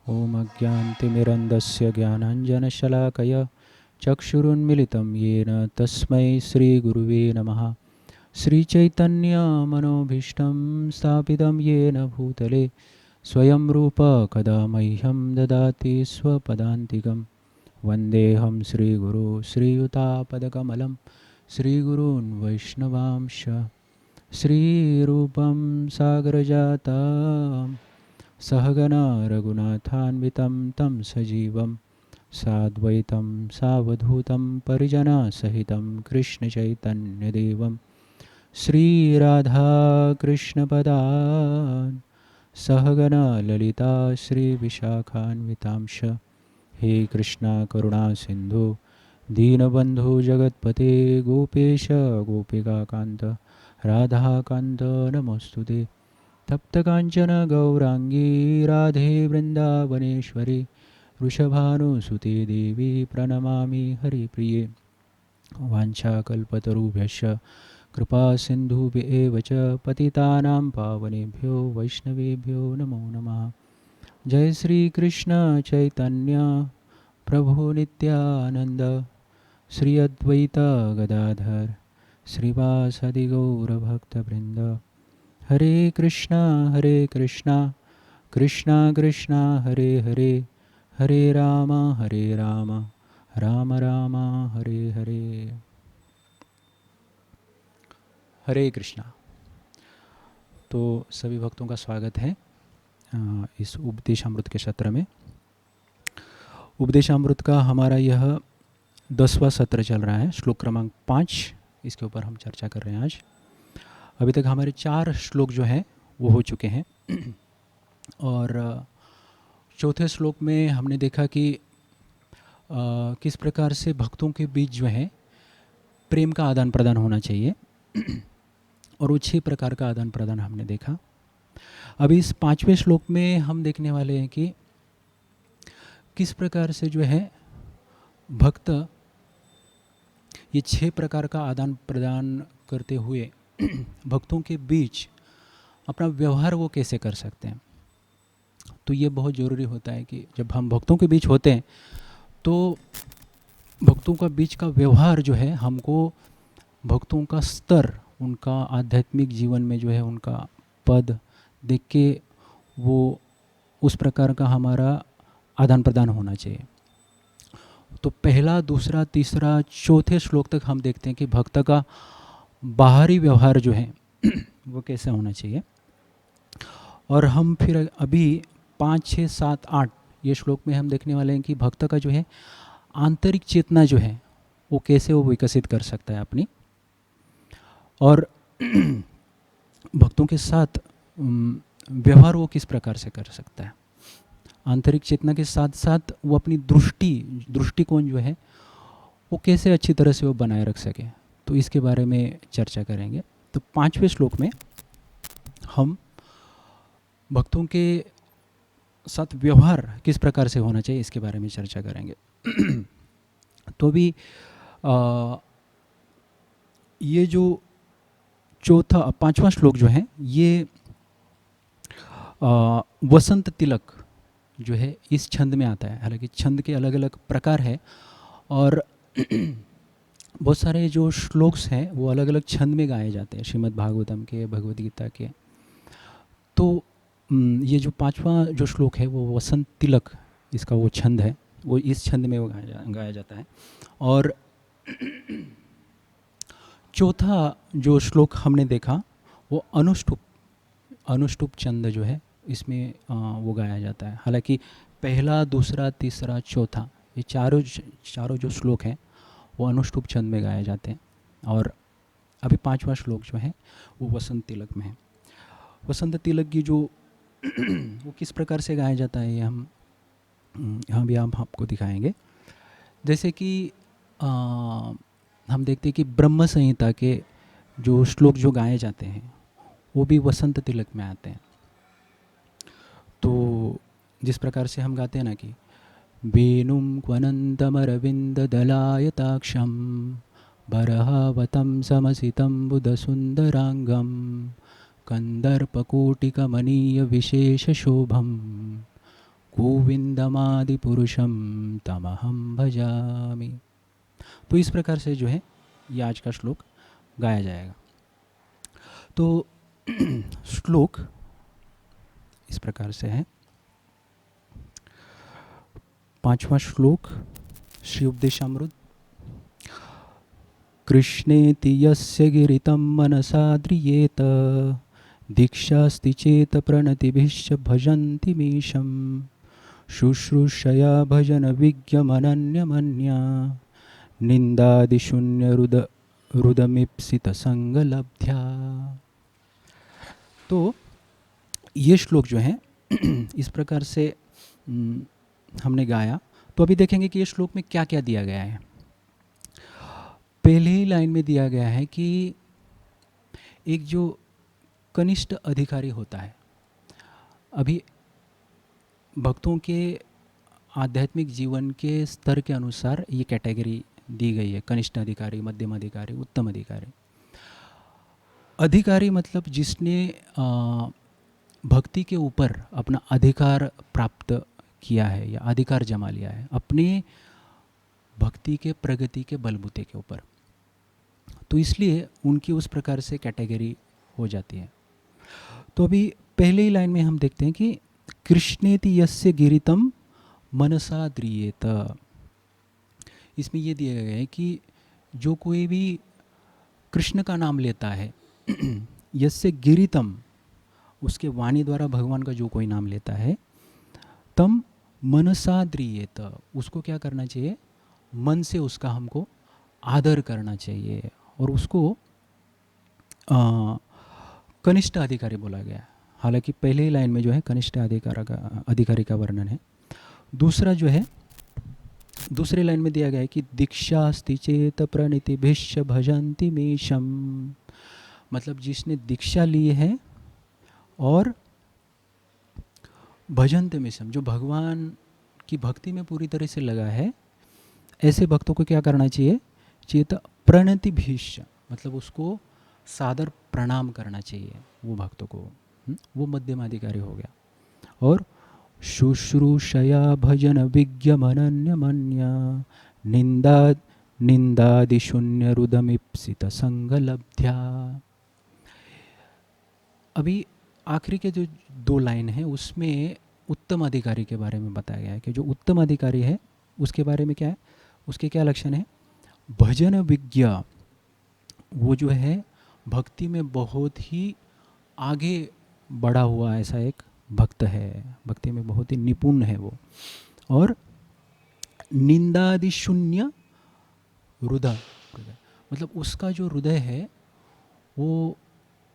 ॐ अज्ञानतिमिरन्धस्य ज्ञानाञ्जनशलाकया चक्षुरुन्मिलितं येन तस्मै श्रीगुरुवे नमः। श्रीचैतन्यमनोभीष्टं स्थापितं येन भूतले स्वयं रूप कदा मह्यं ददाति स्वपदान्तिकं। वन्देऽहं श्रीगुरो श्रीयुतापदकमलं श्रीगुरून् वैष्णवांश श्रीरूपं सागरजातं सहगना रघुनाथान्वितं तं सजीवं साद्वैतं सावधूतं परिजनसहितं कृष्णचैतन्यदेवं श्रीराधाकृष्णपदान् सहगना ललिता श्रीविशाखान्वितांश। हे कृष्णा करुणा सिन्धु दीनबन्धु जगत्पते गोपेश गोपिकान्त राधाकान्त नमोस्तुते। तप्तकाञ्चन गौराङ्गी राधे वृन्दावनेश्वरी वृषभानुसुते देवी प्रणमामि हरिप्रिये। वाञ्छाकल्पतरुभ्यश्च कृपा सिन्धुभ्येव च पतितानां पावनेभ्यो वैष्णवेभ्यो नमो नमः। जय श्री कृष्ण चैतन्य प्रभु नित्यानंद श्री अद्वैत गदाधर श्रीवासदि गौरभक्तवृंद। हरे कृष्णा कृष्णा कृष्णा हरे हरे हरे राम राम राम हरे हरे। हरे कृष्णा। तो सभी भक्तों का स्वागत है इस उपदेशामृत के सत्र में। उपदेशामृत का हमारा यह 10वां सत्र चल रहा है, श्लोक क्रमांक 5 इसके ऊपर हम चर्चा कर रहे हैं आज। अभी तक हमारे 4 श्लोक जो हैं वो हो चुके हैं और चौथे श्लोक में हमने देखा कि किस प्रकार से भक्तों के बीच जो है प्रेम का आदान प्रदान होना चाहिए और वो 6 प्रकार का आदान प्रदान हमने देखा। अभी इस 5वें श्लोक में हम देखने वाले हैं कि किस प्रकार से जो है भक्त ये 6 प्रकार का आदान प्रदान करते हुए भक्तों के बीच अपना व्यवहार वो कैसे कर सकते हैं। तो ये बहुत ज़रूरी होता है कि जब हम भक्तों के बीच होते हैं तो भक्तों का बीच का व्यवहार जो है हमको भक्तों का स्तर, उनका आध्यात्मिक जीवन में जो है उनका पद देख के वो उस प्रकार का हमारा आदान प्रदान होना चाहिए। तो पहला, दूसरा, तीसरा, चौथे श्लोक तक हम देखते हैं कि भक्त का बाहरी व्यवहार जो है वो कैसे होना चाहिए। और हम फिर अभी 5, 6, 7, 8 ये श्लोक में हम देखने वाले हैं कि भक्त का जो है आंतरिक चेतना जो है वो कैसे वो विकसित कर सकता है अपनी, और भक्तों के साथ व्यवहार वो किस प्रकार से कर सकता है। आंतरिक चेतना के साथ साथ वो अपनी दृष्टिकोण जो है वो कैसे अच्छी तरह से वो बनाए रख सके, तो इसके बारे में चर्चा करेंगे। तो 5वें श्लोक में हम भक्तों के साथ व्यवहार किस प्रकार से होना चाहिए इसके बारे में चर्चा करेंगे। तो भी ये जो 5वां श्लोक जो है ये वसंत तिलक जो है इस छंद में आता है। हालांकि छंद के अलग अलग प्रकार है और बहुत सारे जो श्लोक्स हैं वो अलग अलग छंद में गाए जाते हैं, श्रीमद् भागवतम के, भगवद गीता के। तो ये जो 5वां जो श्लोक है वो वसंत तिलक इसका वो छंद है, वो इस छंद में वो गाया जाता है। और चौथा जो श्लोक हमने देखा वो अनुष्टुप छंद जो है इसमें वो गाया जाता है। हालांकि पहला, दूसरा, तीसरा, चौथा ये चारों जो श्लोक हैं वो अनुष्टुप छंद में गाए जाते हैं। और अभी 5वां श्लोक जो है वो वसंत तिलक में है। वसंत तिलक की जो वो किस प्रकार से गाया जाता है ये हम यहाँ भी हम आपको दिखाएंगे। जैसे कि हम देखते हैं कि ब्रह्म संहिता के जो श्लोक जो गाए जाते हैं वो भी वसंत तिलक में आते हैं। तो जिस प्रकार से हम गाते हैं ना कि वेणुं क्वनन्तमरविन्ददलायताक्षं बरहावतं समसितं बुधसुन्दराङ्गं कन्दर्पकोटिकमनीयविशेषशोभं गोविंदमादिपुरुषं तमहं भजामि। तो इस प्रकार से जो है ये आज का श्लोक गाया जाएगा। तो श्लोक इस प्रकार से है। पांचवा श्लोक श्री उपदेशामृत। कृष्णेति यस्य गिरितं मनसा द्रियेत दीक्षास्ति चेत प्रणतिभिश्च भजन्ति मीशं शुश्रूषया भजन विज्ञमनन्यमन्या निंदादिशून्य रुदमीप्सित संगलब्ध्या। तो ये श्लोक जो है इस प्रकार से हमने गाया। तो अभी देखेंगे कि ये श्लोक में क्या क्या दिया गया है। पहले ही लाइन में दिया गया है कि एक जो कनिष्ठ अधिकारी होता है, अभी भक्तों के आध्यात्मिक जीवन के स्तर के अनुसार ये कैटेगरी दी गई है। कनिष्ठ अधिकारी, मध्यम अधिकारी, उत्तम अधिकारी। अधिकारी मतलब जिसने भक्ति के ऊपर अपना अधिकार प्राप्त किया है या अधिकार जमा लिया है अपने भक्ति के प्रगति के बलबूते के ऊपर, तो इसलिए उनकी उस प्रकार से कैटेगरी हो जाती है। तो अभी पहले ही लाइन में हम देखते हैं कि कृष्णेति यस्य गिरितम मनसा द्रियेत। इसमें ये दिया गया है कि जो कोई भी कृष्ण का नाम लेता है यस्य गिरितम, उसके वाणी द्वारा भगवान का जो कोई नाम लेता है, तम मनसा द्रियेत, उसको क्या करना चाहिए, मन से उसका हमको आदर करना चाहिए। और उसको कनिष्ठ अधिकारी बोला गया। हालांकि पहले ही लाइन में जो है कनिष्ठ अधिकारी का वर्णन है। दूसरा जो है दूसरे लाइन में दिया गया है कि दीक्षास्ति चेत प्रणतिभिश्च भजन्ति मीशम, मतलब जिसने दीक्षा ली है और भजन्ति मीशम, जो भगवान की भक्ति में पूरी तरह से लगा है, ऐसे भक्तों को क्या करना चाहिए, चेत प्रणतिभिश्च, मतलब उसको सादर प्रणाम करना चाहिए वो भक्तों को। वो मध्यम अधिकारी हो गया। और शुश्रूषया भजन विज्ञमनन्यमन्या निंदादिशून्य रुदमीप्सित संगलब्ध्या। अभी आखिरी के जो दो लाइन है उसमें उत्तम अधिकारी के बारे में बताया गया है कि जो उत्तम अधिकारी है उसके बारे में क्या है, उसके क्या लक्षण है। भजन विज्ञ, वो जो है भक्ति में बहुत ही आगे बढ़ा हुआ ऐसा एक भक्त है, भक्ति में बहुत ही निपुण है वो। और निंदादि शून्य हृदय, मतलब उसका जो हृदय है वो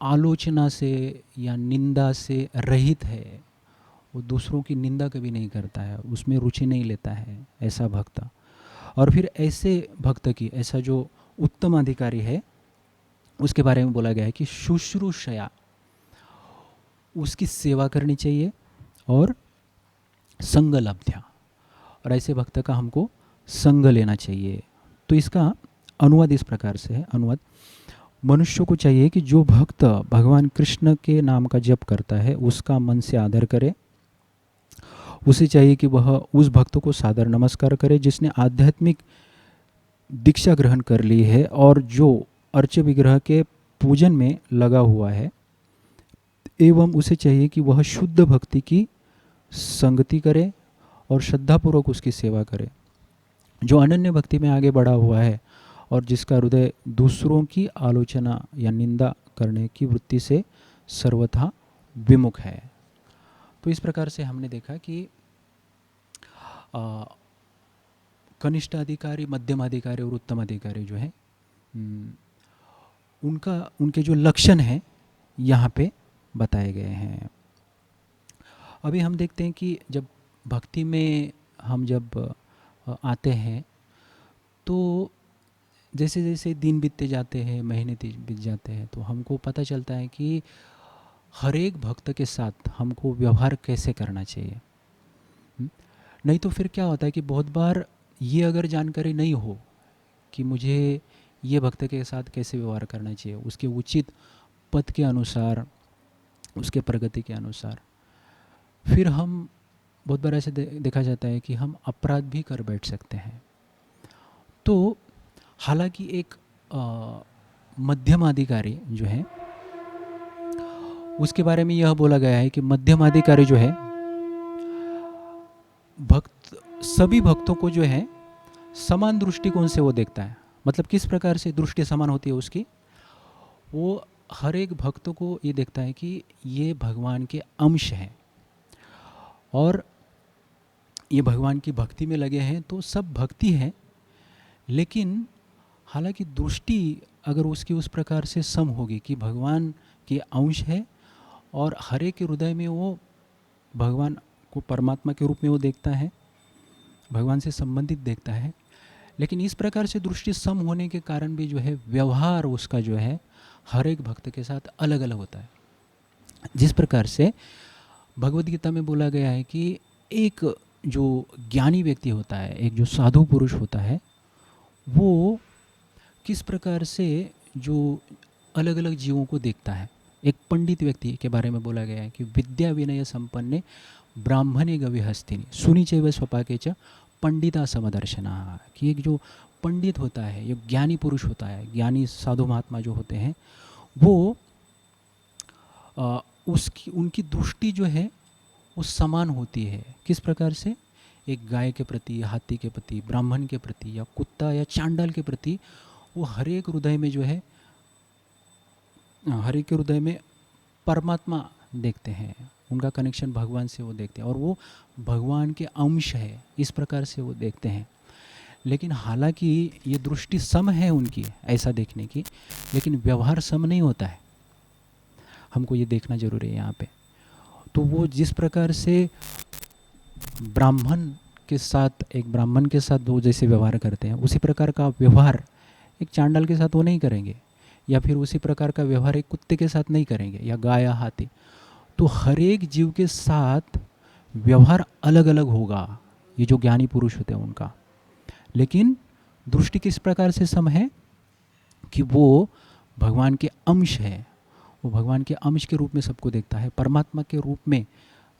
आलोचना से या निंदा से रहित है। वो दूसरों की निंदा कभी नहीं करता है, उसमें रुचि नहीं लेता है, ऐसा भक्त। और फिर ऐसे भक्त की, ऐसा जो उत्तम अधिकारी है उसके बारे में बोला गया है कि शुश्रूषया, उसकी सेवा करनी चाहिए, और संगलब्ध्या, और ऐसे भक्त का हमको संग लेना चाहिए। तो इसका अनुवाद इस प्रकार से है। अनुवाद, मनुष्य को चाहिए कि जो भक्त भगवान कृष्ण के नाम का जप करता है उसका मन से आदर करे। उसे चाहिए कि वह उस भक्त को सादर नमस्कार करे जिसने आध्यात्मिक दीक्षा ग्रहण कर ली है और जो अर्च विग्रह के पूजन में लगा हुआ है। एवं उसे चाहिए कि वह शुद्ध भक्ति की संगति करे और श्रद्धापूर्वक उसकी सेवा करे। जो अनन्य भक्ति में आगे बढ़ा हुआ है और जिसका हृदय दूसरों की आलोचना या निंदा करने की वृत्ति से सर्वथा विमुख है। तो इस प्रकार से हमने देखा कि कनिष्ठ अधिकारी, मध्यम अधिकारी और उत्तम अधिकारी जो है उनके जो लक्षण हैं यहाँ पे बताए गए हैं। अभी हम देखते हैं कि जब भक्ति में हम जब आते हैं तो जैसे जैसे दिन बीतते जाते हैं, महीने बीत जाते हैं, तो हमको पता चलता है कि हर एक भक्त के साथ हमको व्यवहार कैसे करना चाहिए। नहीं तो फिर क्या होता है कि बहुत बार ये अगर जानकारी नहीं हो कि मुझे ये भक्त के साथ कैसे व्यवहार करना चाहिए, उसके उचित पद के अनुसार, उसके प्रगति के अनुसार, फिर हम बहुत बार ऐसे देखा जाता है कि हम अपराध भी कर बैठ सकते हैं। तो हालांकि एक मध्यम अधिकारी जो है उसके बारे में यह बोला गया है कि मध्यम अधिकारी जो है भक्त सभी भक्तों को जो है समान दृष्टिकोण से वो देखता है। मतलब किस प्रकार से दृष्टि समान होती है उसकी, वो हर एक भक्त को ये देखता है कि ये भगवान के अंश हैं और ये भगवान की भक्ति में लगे हैं, तो सब भक्ति है। लेकिन हालांकि दृष्टि अगर उसकी उस प्रकार से सम होगी कि भगवान के अंश है और हर एक के हृदय में वो भगवान को परमात्मा के रूप में वो देखता है, भगवान से संबंधित देखता है। लेकिन इस प्रकार से दृष्टि सम होने के कारण भी जो है व्यवहार उसका जो है हर एक भक्त के साथ अलग अलग होता है। जिस प्रकार से भगवद गीता में बोला गया है कि एक जो ज्ञानी व्यक्ति होता है, एक जो साधु पुरुष होता है, वो किस प्रकार से जो अलग अलग जीवों को देखता है। एक पंडित व्यक्ति के बारे में बोला गया है कि विद्या विनय संपन्ने ब्राह्मणे गविहस्तिनी सुनी चैव स्वपाके च पंडिता समदर्शना, कि एक जो पंडित होता है, एक ज्ञानी पुरुष होता है, ज्ञानी साधु महात्मा जो होते हैं, वो उसकी उनकी दृष्टि जो है वो समान होती है। किस प्रकार से, एक गाय के प्रति, हाथी के प्रति, ब्राह्मण के प्रति या कुत्ता या चांडाल के प्रति वो हर एक हृदय में जो है हर एक के हृदय में परमात्मा देखते हैं, उनका कनेक्शन भगवान से वो देखते हैं और वो भगवान के अंश है, इस प्रकार से वो देखते हैं। लेकिन हालांकि ये दृष्टि सम है उनकी ऐसा देखने की, लेकिन व्यवहार सम नहीं होता है, हमको ये देखना जरूरी है यहाँ पे। तो वो जिस प्रकार से ब्राह्मण के साथ, एक ब्राह्मण के साथ वो जैसे व्यवहार करते हैं, उसी प्रकार का व्यवहार एक चांडाल के साथ वो नहीं करेंगे, या फिर उसी प्रकार का व्यवहार एक कुत्ते के साथ नहीं करेंगे, या गाय या हाथी। तो हर एक जीव के साथ व्यवहार अलग अलग होगा, ये जो ज्ञानी पुरुष होते हैं उनका। लेकिन दृष्टि किस प्रकार से सम है कि वो भगवान के अंश है, वो भगवान के अंश के रूप में सबको देखता है, परमात्मा के रूप में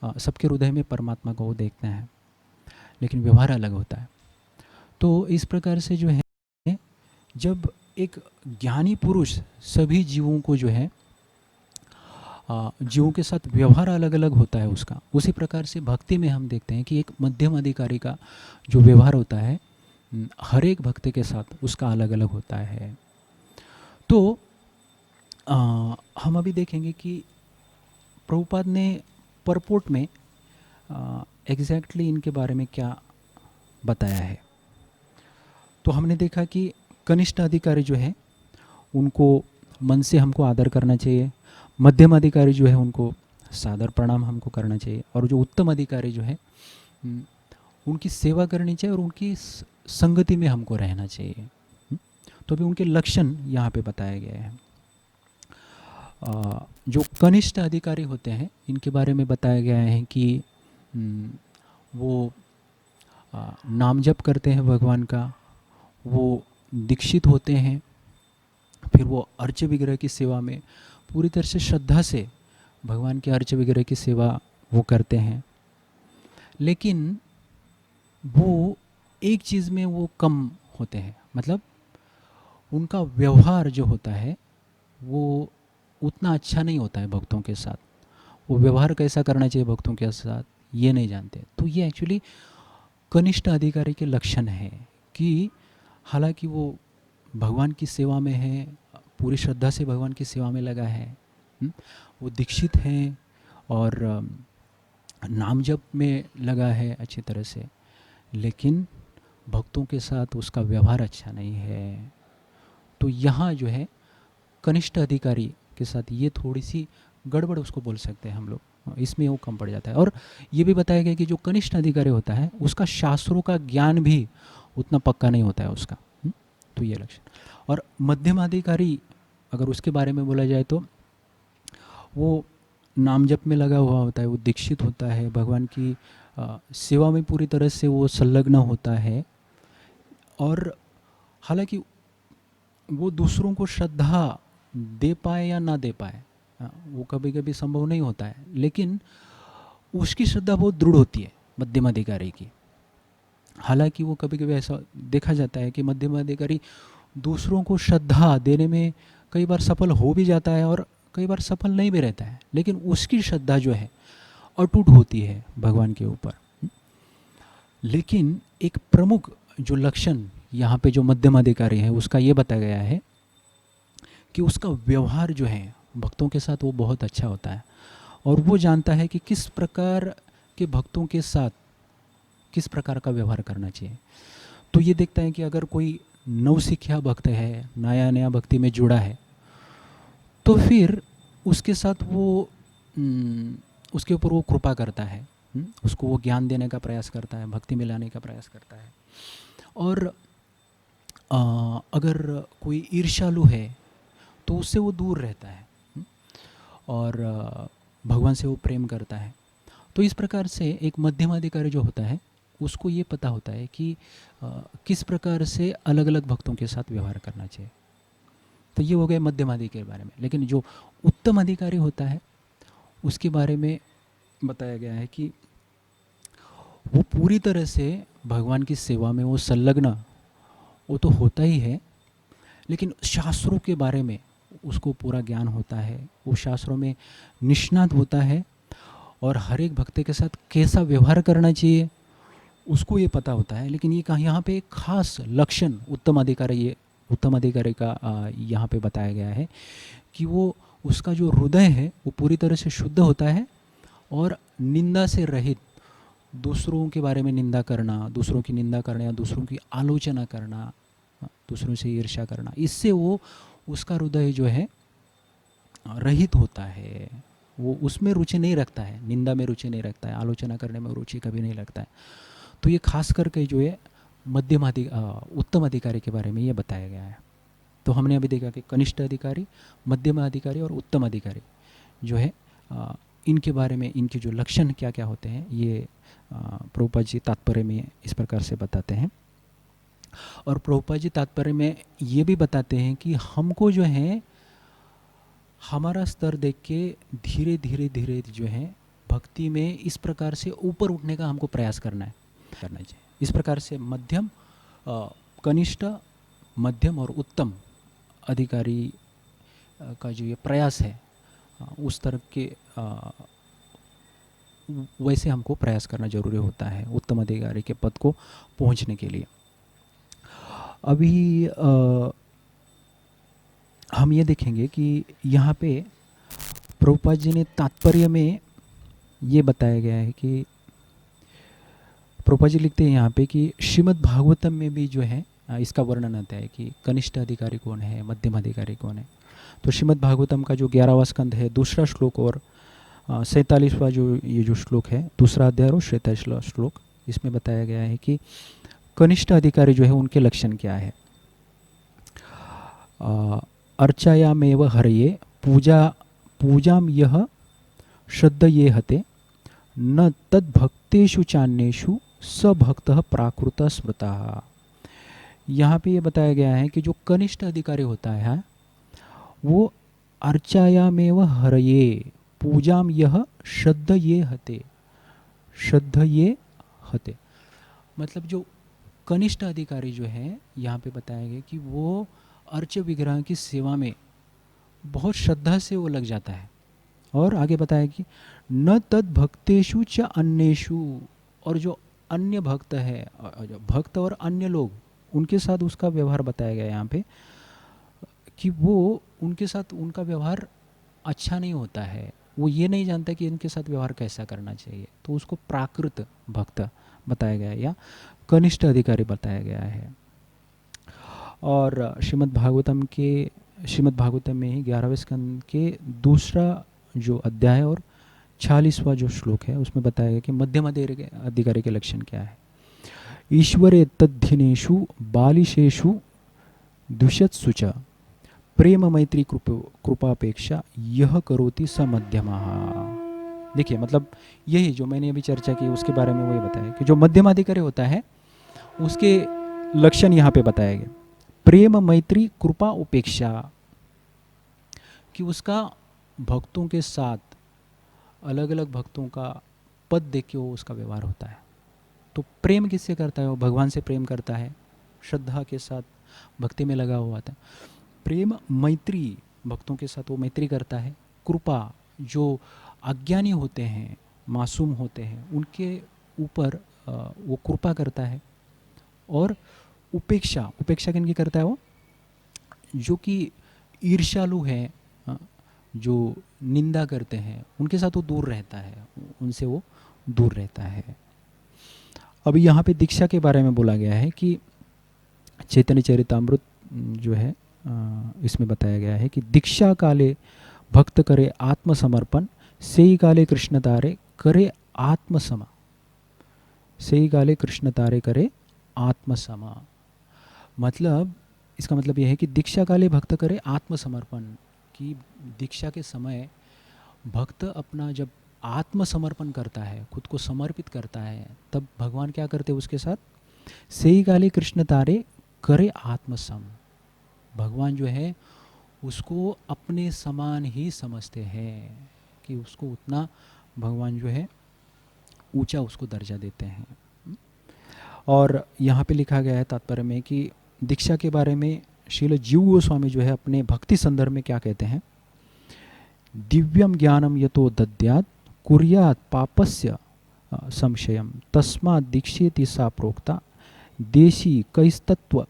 सबके हृदय में परमात्मा को वो देखते हैं, लेकिन व्यवहार अलग होता है। तो इस प्रकार से जो है जब एक ज्ञानी पुरुष सभी जीवों को जो है जीवों के साथ व्यवहार अलग अलग होता है उसका, उसी प्रकार से भक्ति में हम देखते हैं कि एक मध्यम अधिकारी का जो व्यवहार होता है हर एक भक्त के साथ उसका अलग अलग होता है। तो हम अभी देखेंगे कि प्रभुपाद ने परपोर्ट में एग्जैक्टली इनके बारे में क्या बताया है। तो हमने देखा कि कनिष्ठ अधिकारी जो है उनको मन से हमको आदर करना चाहिए, मध्यम अधिकारी जो है उनको सादर प्रणाम हमको करना चाहिए, और जो उत्तम अधिकारी जो है उनकी सेवा करनी चाहिए और उनकी संगति में हमको रहना चाहिए। तो अभी उनके लक्षण यहाँ पे बताए गए हैं। जो कनिष्ठ अधिकारी होते हैं इनके बारे में बताया गया है कि वो नाम जप करते हैं भगवान का, वो दीक्षित होते हैं, फिर वो अर्च विग्रह की सेवा में पूरी तरह से श्रद्धा से भगवान के अर्च विग्रह की सेवा वो करते हैं। लेकिन वो एक चीज़ में वो कम होते हैं, मतलब उनका व्यवहार जो होता है वो उतना अच्छा नहीं होता है भक्तों के साथ। वो व्यवहार कैसा करना चाहिए भक्तों के साथ ये नहीं जानते। तो ये एक्चुअली कनिष्ठ अधिकारी के लक्षण है कि हालांकि वो भगवान की सेवा में है, पूरी श्रद्धा से भगवान की सेवा में लगा है, वो दीक्षित हैं और नाम जप में लगा है अच्छी तरह से, लेकिन भक्तों के साथ उसका व्यवहार अच्छा नहीं है। तो यहाँ जो है कनिष्ठ अधिकारी के साथ ये थोड़ी सी गड़बड़ उसको बोल सकते हैं हम लोग, इसमें वो कम पड़ जाता है। और ये भी बताया गया कि जो कनिष्ठ अधिकारी होता है उसका शास्त्रों का ज्ञान भी उतना पक्का नहीं होता है उसका। तो ये लक्षण। और मध्यम अधिकारी अगर उसके बारे में बोला जाए तो वो नाम जप में लगा हुआ होता है, वो दीक्षित होता है, भगवान की सेवा में पूरी तरह से वो संलग्न होता है, और हालांकि वो दूसरों को श्रद्धा दे पाए या ना दे पाए वो कभी कभी संभव नहीं होता है, लेकिन उसकी श्रद्धा बहुत दृढ़ होती है। मध्यम अधिकारी की। हालांकि वो कभी कभी ऐसा देखा जाता है कि मध्यम अधिकारी दूसरों को श्रद्धा देने में कई बार सफल हो भी जाता है और कई बार सफल नहीं भी रहता है, लेकिन उसकी श्रद्धा जो है अटूट होती है भगवान के ऊपर। लेकिन एक प्रमुख जो लक्षण यहाँ पे जो मध्यम अधिकारी है उसका ये बताया गया है कि उसका व्यवहार जो है भक्तों के साथ वो बहुत अच्छा होता है, और वो जानता है कि किस प्रकार के भक्तों के साथ किस प्रकार का व्यवहार करना चाहिए। तो ये देखता है कि अगर कोई नवसिखिया भक्त है, नया नया भक्ति में जुड़ा है, तो फिर उसके साथ वो उसके ऊपर वो कृपा करता है, उसको वो ज्ञान देने का प्रयास करता है, भक्ति में लाने का प्रयास करता है। और अगर कोई ईर्ष्यालु है तो उससे वो दूर रहता है, और भगवान से वो प्रेम करता है। तो इस प्रकार से एक मध्यम अधिकारी जो होता है उसको ये पता होता है कि किस प्रकार से अलग अलग भक्तों के साथ व्यवहार करना चाहिए। तो ये हो गए मध्यम अधिकारी के बारे में। लेकिन जो उत्तम अधिकारी होता है उसके बारे में बताया गया है कि वो पूरी तरह से भगवान की सेवा में वो संलग्न वो तो होता ही है, लेकिन शास्त्रों के बारे में उसको पूरा ज्ञान होता है, वो शास्त्रों में निष्णात होता है, और हर एक भक्त के साथ कैसा व्यवहार करना चाहिए उसको ये पता होता है। लेकिन ये कहाँ यहाँ पे एक खास लक्षण उत्तम अधिकारी का यहाँ पे बताया गया है कि वो उसका जो हृदय है वो पूरी तरह से शुद्ध होता है, और निंदा से रहित, दूसरों के बारे में निंदा करना, दूसरों की निंदा करना या दूसरों की आलोचना करना, दूसरों से ईर्ष्या करना, इससे वो उसका हृदय जो है रहित होता है। वो उसमें रुचि नहीं रखता है, निंदा में रुचि नहीं रखता है, आलोचना करने में रुचि कभी नहीं लगता है। तो ये खास करके जो है उत्तम अधिकारी के बारे में ये बताया गया है। तो हमने अभी देखा कि कनिष्ठ अधिकारी, मध्यम अधिकारी और उत्तम अधिकारी जो है इनके बारे में, इनके जो लक्षण क्या क्या होते हैं ये प्रभुपाद जी तात्पर्य में इस प्रकार से बताते हैं। और प्रभुपाद जी तात्पर्य में ये भी बताते हैं कि हमको जो है हमारा स्तर देख के धीरे धीरे धीरे जो है भक्ति में इस प्रकार से ऊपर उठने का हमको प्रयास करना चाहिए। इस प्रकार से मध्यम, कनिष्ठ, मध्यम और उत्तम अधिकारी का जो ये प्रयास है उस तरह के वैसे हमको प्रयास करना जरूरी होता है उत्तम अधिकारी के पद को पहुंचने के लिए। अभी हम ये देखेंगे कि यहाँ पे प्रभुपाद जी ने तात्पर्य में ये बताया गया है कि प्रभुपाद जी लिखते हैं यहाँ पे कि श्रीमद् भागवतम में भी जो है इसका वर्णन आता है कि कनिष्ठ अधिकारी कौन है, मध्यम अधिकारी कौन है। तो श्रीमद् भागवतम का जो 11वां स्कंध है, दूसरा श्लोक और 47वां जो ये जो श्लोक है, दूसरा अध्याय और 47वां श्लोक, इसमें बताया गया है कि कनिष्ठ अधिकारी जो है उनके लक्षण क्या है। अर्चायामेव हरये पूजाम यह श्रद्धये हते न तद्भक्तेषु चान्येषु सभक्तः प्राकृत स्मृतः। यहाँ पे ये बताया गया है कि जो कनिष्ठ अधिकारी होता है वो अर्चायामेव हरये पूजाम यह श्रद्धये हते मतलब जो कनिष्ठ अधिकारी जो है यहाँ पे बताया गया कि वो अर्च विग्रह की सेवा में बहुत श्रद्धा से वो लग जाता है। और आगे बताया कि न तद भक्तेषु च अन्येषु, और जो अन्य भक्त है, भक्त और अन्य लोग, उनके साथ उसका व्यवहार बताया गया यहाँ पे कि वो उनके साथ उनका व्यवहार अच्छा नहीं होता है, वो ये नहीं जानता कि इनके साथ व्यवहार कैसा करना चाहिए। तो उसको प्राकृत भक्त बताया गया है या कनिष्ठ अधिकारी बताया गया है। और श्रीमद् भागवतम में ही 11वें स्कंद के दूसरा जो अध्याय और 46वां जो श्लोक है उसमें बताया गया कि मध्यम अधिकारी के लक्षण क्या है। ईश्वरे तद्धिनेषु बालिशेषु दुष्यत्सु च प्रेम मैत्री कृपापेक्षा यह करोति स मध्यमः। देखिए मतलब यही जो मैंने अभी चर्चा की उसके बारे में वही बताया कि जो मध्यम अधिकारी होता है उसके लक्षण यहाँ पे बताया गया। प्रेम मैत्री कृपा उपेक्षा, कि उसका भक्तों के साथ अलग अलग भक्तों का पद देख के वो उसका व्यवहार होता है, तो प्रेम किससे करता है? वो भगवान से प्रेम करता है, श्रद्धा के साथ भक्ति में लगा हुआ था। प्रेम मैत्री, भक्तों के साथ वो मैत्री करता है। कृपा, जो अज्ञानी होते हैं, मासूम होते हैं, उनके ऊपर वो कृपा करता है। और उपेक्षा, उपेक्षा किन की करता है? वो जो कि ईर्ष्यालु है, जो निंदा करते हैं, उनके साथ वो दूर रहता है, उनसे वो दूर रहता है। अभी यहाँ पे दीक्षा के बारे में बोला गया है कि चैतन्य चरितामृत जो है इसमें बताया गया है कि दीक्षा काले भक्त करे आत्मसमर्पण, सेई काले कृष्ण तारे करे आत्मसमा, सेई काले कृष्ण तारे करे आत्मसमा। मतलब इसका मतलब यह है कि दीक्षा काले भक्त करे आत्मसमर्पण, कि दीक्षा के समय भक्त अपना जब आत्मसमर्पण करता है, खुद को समर्पित करता है, तब भगवान क्या करते हैं उसके साथ? सेई काले कृष्ण तारे करे आत्मसम। भगवान जो है उसको अपने समान ही समझते हैं, कि उसको उतना भगवान जो है ऊंचा उसको दर्जा देते हैं। और यहाँ पे लिखा गया है तात्पर्य में कि दीक्षा के बारे में श्रील जीव गोस्वामी जो है अपने भक्ति संदर्भ में क्या कहते हैं? दिव्यम ज्ञानम यतो दद्यात् कुर्यात् पापस्य संशयम तस्मात् दीक्षेति सा प्रोक्ता देशी कैस्तत्व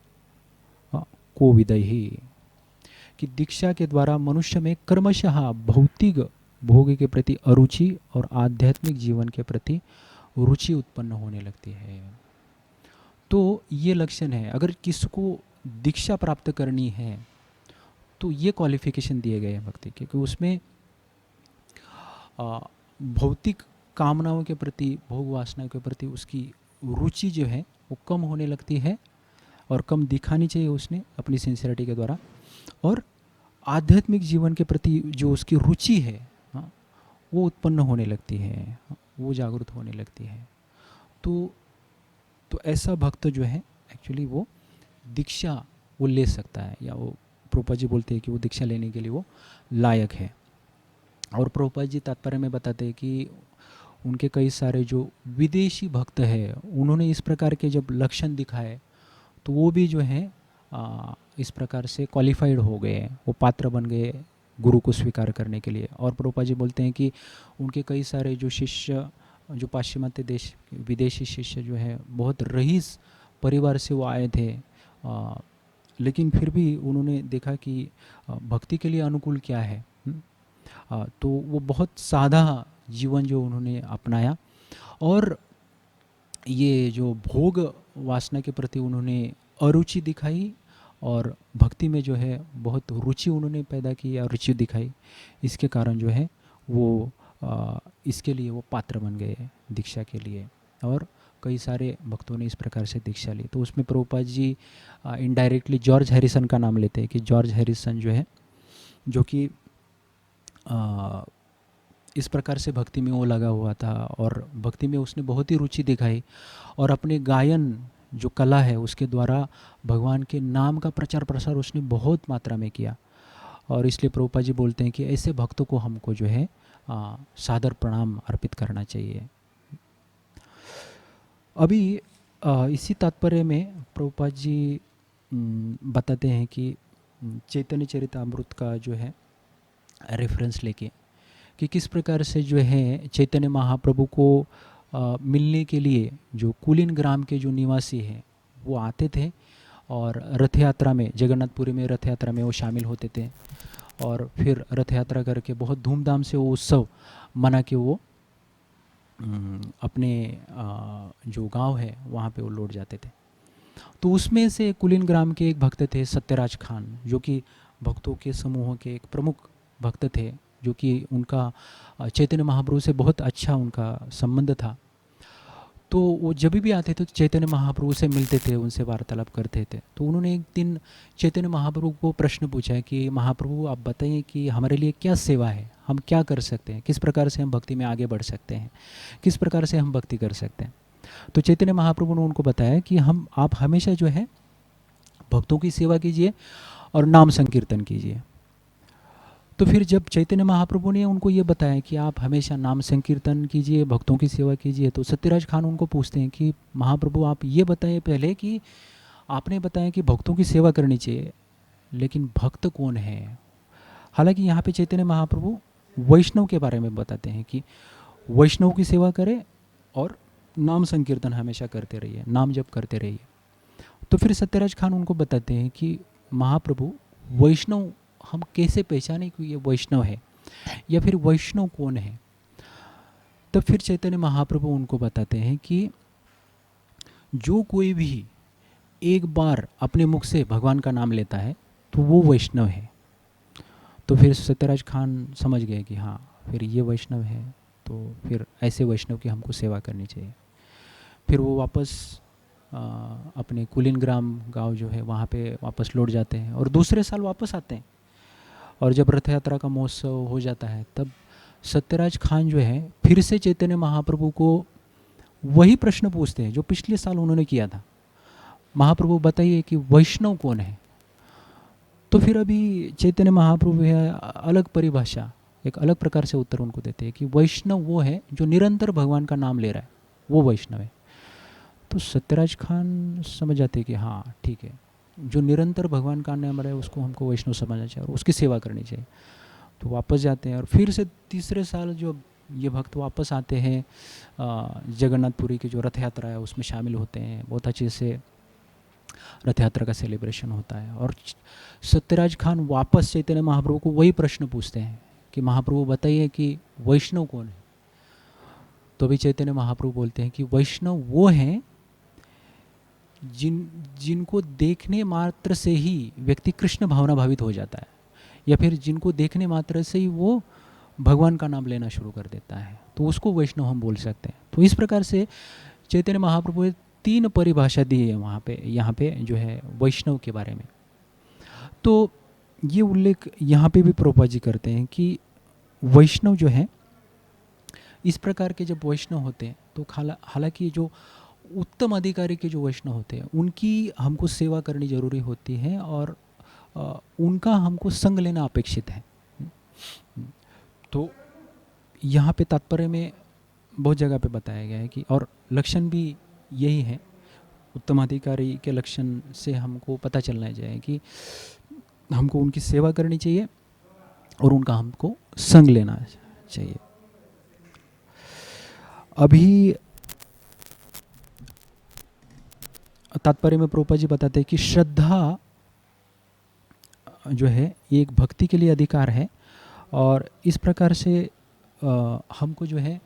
को विदहि। कि दीक्षा के द्वारा मनुष्य में क्रमशः भौतिक भोग के प्रति अरुचि और आध्यात्मिक जीवन के प्रति रुचि उत्पन्न होने लगती है। तो ये लक्षण है। अगर किसको दीक्षा प्राप्त करनी है तो ये क्वालिफिकेशन दिए गए हैं भक्ति के, कि उसमें भौतिक कामनाओं के प्रति, भोग वासना के प्रति उसकी रुचि जो है वो कम होने लगती है, और कम दिखानी चाहिए उसने अपनी सिंसियरिटी के द्वारा। और आध्यात्मिक जीवन के प्रति जो उसकी रुचि है वो उत्पन्न होने लगती है, वो जागरूक होने लगती है। तो ऐसा भक्त जो है एक्चुअली वो दीक्षा वो ले सकता है, या वो प्रभुपाद जी बोलते हैं कि वो दीक्षा लेने के लिए वो लायक है। और प्रभुपाद जी तात्पर्य में बताते हैं कि उनके कई सारे जो विदेशी भक्त है, उन्होंने इस प्रकार के जब लक्षण दिखाए तो वो भी जो है इस प्रकार से क्वालिफाइड हो गए, वो पात्र बन गए गुरु को स्वीकार करने के लिए। और प्रभुपाद जी बोलते हैं कि उनके कई सारे जो शिष्य, जो पाश्चिमात्य देश विदेशी शिष्य जो है, बहुत रईस परिवार से वो आए थे, लेकिन फिर भी उन्होंने देखा कि भक्ति के लिए अनुकूल क्या है। तो वो बहुत सादा जीवन जो उन्होंने अपनाया, और ये जो भोग वासना के प्रति उन्होंने अरुचि दिखाई, और भक्ति में जो है बहुत रुचि उन्होंने पैदा की या रुचि दिखाई। इसके कारण जो है वो इसके लिए वो पात्र बन गए दीक्षा के लिए, और कई सारे भक्तों ने इस प्रकार से दीक्षा ली। तो उसमें Prabhupada ji indirectly George Harrison का नाम लेते हैं, कि जॉर्ज हैरिसन जो है, जो कि इस प्रकार से भक्ति में वो लगा हुआ था, और भक्ति में उसने बहुत ही रुचि दिखाई, और अपने गायन जो कला है उसके द्वारा भगवान के नाम का प्रचार प्रसार उसने बहुत मात्रा में किया। और इसलिए प्रभुपाद जी बोलते हैं कि ऐसे भक्तों को हमको जो है सादर प्रणाम अर्पित करना चाहिए। अभी इसी तात्पर्य में प्रभुपाद जी बताते हैं कि चैतन्य चरितामृत का जो है रेफरेंस लेके, कि किस प्रकार से जो है चैतन्य महाप्रभु को मिलने के लिए जो कुलीन ग्राम के जो निवासी हैं वो आते थे, और रथ यात्रा में, जगन्नाथपुरी में रथ यात्रा में वो शामिल होते थे, और फिर रथ यात्रा करके बहुत धूमधाम से वो उत्सव मना के वो अपने जो गांव है वहाँ पे वो लौट जाते थे। तो उसमें से कुलीन ग्राम के एक भक्त थे सत्यराज खान, जो कि भक्तों के समूह के एक प्रमुख भक्त थे, जो कि उनका चैतन्य महाप्रभु से बहुत अच्छा उनका संबंध था। तो वो जब भी आते थे तो चैतन्य महाप्रभु से मिलते थे, उनसे वार्तालाप करते थे। तो उन्होंने एक दिन चैतन्य महाप्रभु को प्रश्न पूछा कि महाप्रभु आप बताइए कि हमारे लिए क्या सेवा है, हम क्या कर सकते हैं, किस प्रकार से हम भक्ति में आगे बढ़ सकते हैं, किस प्रकार से हम भक्ति कर सकते हैं। तो चैतन्य महाप्रभु ने उनको बताया कि आप हमेशा जो है भक्तों की सेवा कीजिए और नाम संकीर्तन कीजिए। तो फिर जब चैतन्य महाप्रभु ने उनको ये बताया कि आप हमेशा नाम संकीर्तन कीजिए, भक्तों की सेवा कीजिए, तो सत्यराज खान उनको पूछते हैं कि महाप्रभु आप ये बताइए पहले कि आपने बताया कि भक्तों की सेवा करनी चाहिए, लेकिन भक्त कौन है? हालांकि यहाँ पे चैतन्य महाप्रभु वैष्णव के बारे में बताते हैं कि वैष्णव की सेवा करें और नाम संकीर्तन हमेशा करते रहिए, नाम जप करते रहिए। तो फिर सत्यराज खान उनको बताते हैं कि महाप्रभु वैष्णव हम कैसे पहचाने कि ये वैष्णव है, या फिर वैष्णव कौन है? तब फिर चैतन्य महाप्रभु उनको बताते हैं कि जो कोई भी एक बार अपने मुख से भगवान का नाम लेता है तो वो वैष्णव है। तो फिर सत्यराज खान समझ गए कि हाँ, फिर ये वैष्णव है, तो फिर ऐसे वैष्णव की हमको सेवा करनी चाहिए। फिर वो वापस अपने कुलीन ग्राम गांव जो है वहाँ पे वापस लौट जाते हैं और दूसरे साल वापस आते हैं। और जब रथ यात्रा का महोत्सव हो जाता है तब सत्यराज खान जो है फिर से चैतन्य महाप्रभु को वही प्रश्न पूछते हैं जो पिछले साल उन्होंने किया था, महाप्रभु बताइए कि वैष्णव कौन है? तो फिर अभी चैतन्य महाप्रभु है अलग परिभाषा, एक अलग प्रकार से उत्तर उनको देते हैं कि वैष्णव वो है जो निरंतर भगवान का नाम ले रहा है, वो वैष्णव है। तो सत्यराज खान समझ जाते हैं कि हाँ ठीक है, जो निरंतर भगवान का नाम रहा है उसको हमको वैष्णव समझना चाहिए और उसकी सेवा करनी चाहिए। तो वापस जाते हैं और फिर से तीसरे साल जो ये भक्त वापस आते हैं जगन्नाथपुरी की जो रथ यात्रा है उसमें शामिल होते हैं। बहुत अच्छे से रथ यात्रा का सेलिब्रेशन होता है और सत्यराज खान वापस चैतन्य महाप्रभु को वही प्रश्न पूछते हैं कि महाप्रभु बताइए कि वैष्णव कौन है? तो अभी चैतन्य महाप्रभु बोलते हैं कि वैष्णव वो हैं जिनको देखने मात्र से ही व्यक्ति कृष्ण भावना भावित हो जाता है, या फिर जिनको देखने मात्र से ही वो भगवान का नाम लेना शुरू कर देता है, तो उसको वैष्णव हम बोल सकते हैं। तो इस प्रकार से चैतन्य महाप्रभु ने 3 परिभाषा दी है वहाँ पे, यहाँ पे जो है वैष्णव के बारे में। तो ये उल्लेख यहाँ पे भी प्रभुपाद जी करते हैं कि वैष्णव जो है इस प्रकार के जब वैष्णव होते हैं तो हालांकि जो उत्तम अधिकारी के जो वैष्णव होते हैं उनकी हमको सेवा करनी जरूरी होती है और उनका हमको संग लेना अपेक्षित है। तो यहाँ पे तात्पर्य में बहुत जगह पे बताया गया है कि और लक्षण भी यही है, उत्तम अधिकारी के लक्षण से हमको पता चलना चाहिए कि हमको उनकी सेवा करनी चाहिए और उनका हमको संग लेना चाहिए। अभी तात्पर्य में प्रभुपाद जी बताते हैं कि श्रद्धा जो है ये एक भक्ति के लिए अधिकार है और इस प्रकार से हमको जो है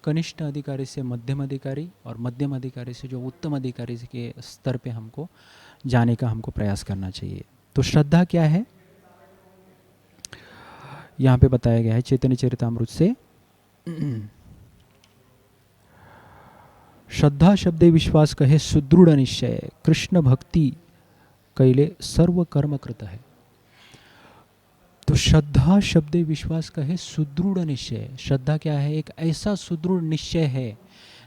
कनिष्ठ अधिकारी से मध्यम अधिकारी और मध्यम अधिकारी से जो उत्तम अधिकारी के स्तर पे हमको जाने का हमको प्रयास करना चाहिए। तो श्रद्धा क्या है यहाँ पे बताया गया है चैतन्य चरितामृत से। श्रद्धा शब्दे विश्वास कहे सुदृढ़ निश्चय, कृष्ण भक्ति कैले सर्व कर्म कृत है। तो श्रद्धा शब्दे विश्वास कहे सुदृढ़ निश्चय, श्रद्धा क्या है? एक ऐसा सुदृढ़ निश्चय है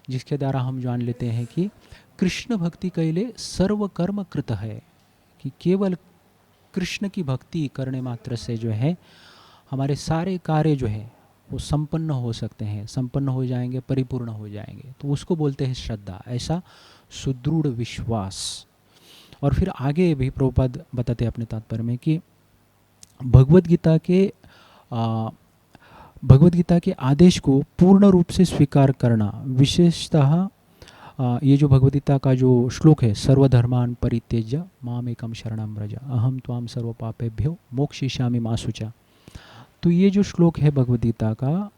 जिसके द्वारा हम जान लेते हैं कि कृष्ण भक्ति कैले सर्व कर्म कृत है, कि केवल कृष्ण की भक्ति करने मात्र से जो है हमारे सारे कार्य जो है वो संपन्न हो सकते हैं, संपन्न हो जाएंगे, परिपूर्ण हो जाएंगे। तो उसको बोलते हैं श्रद्धा, ऐसा सुदृढ़ विश्वास। और फिर आगे भी प्रभुपाद बताते हैं अपने तात्पर्य में कि भगवद गीता के आदेश को पूर्ण रूप से स्वीकार करना, विशेषतः ये जो भगवद गीता का जो श्लोक है, सर्वधर्मान परित्यज्य माम एकम शरणं व्रज अहम त्वाम सर्व पापेभ्यो मोक्षयिष्यामि मा शुचा। तो ये जो श्लोक है भगवद गीता का,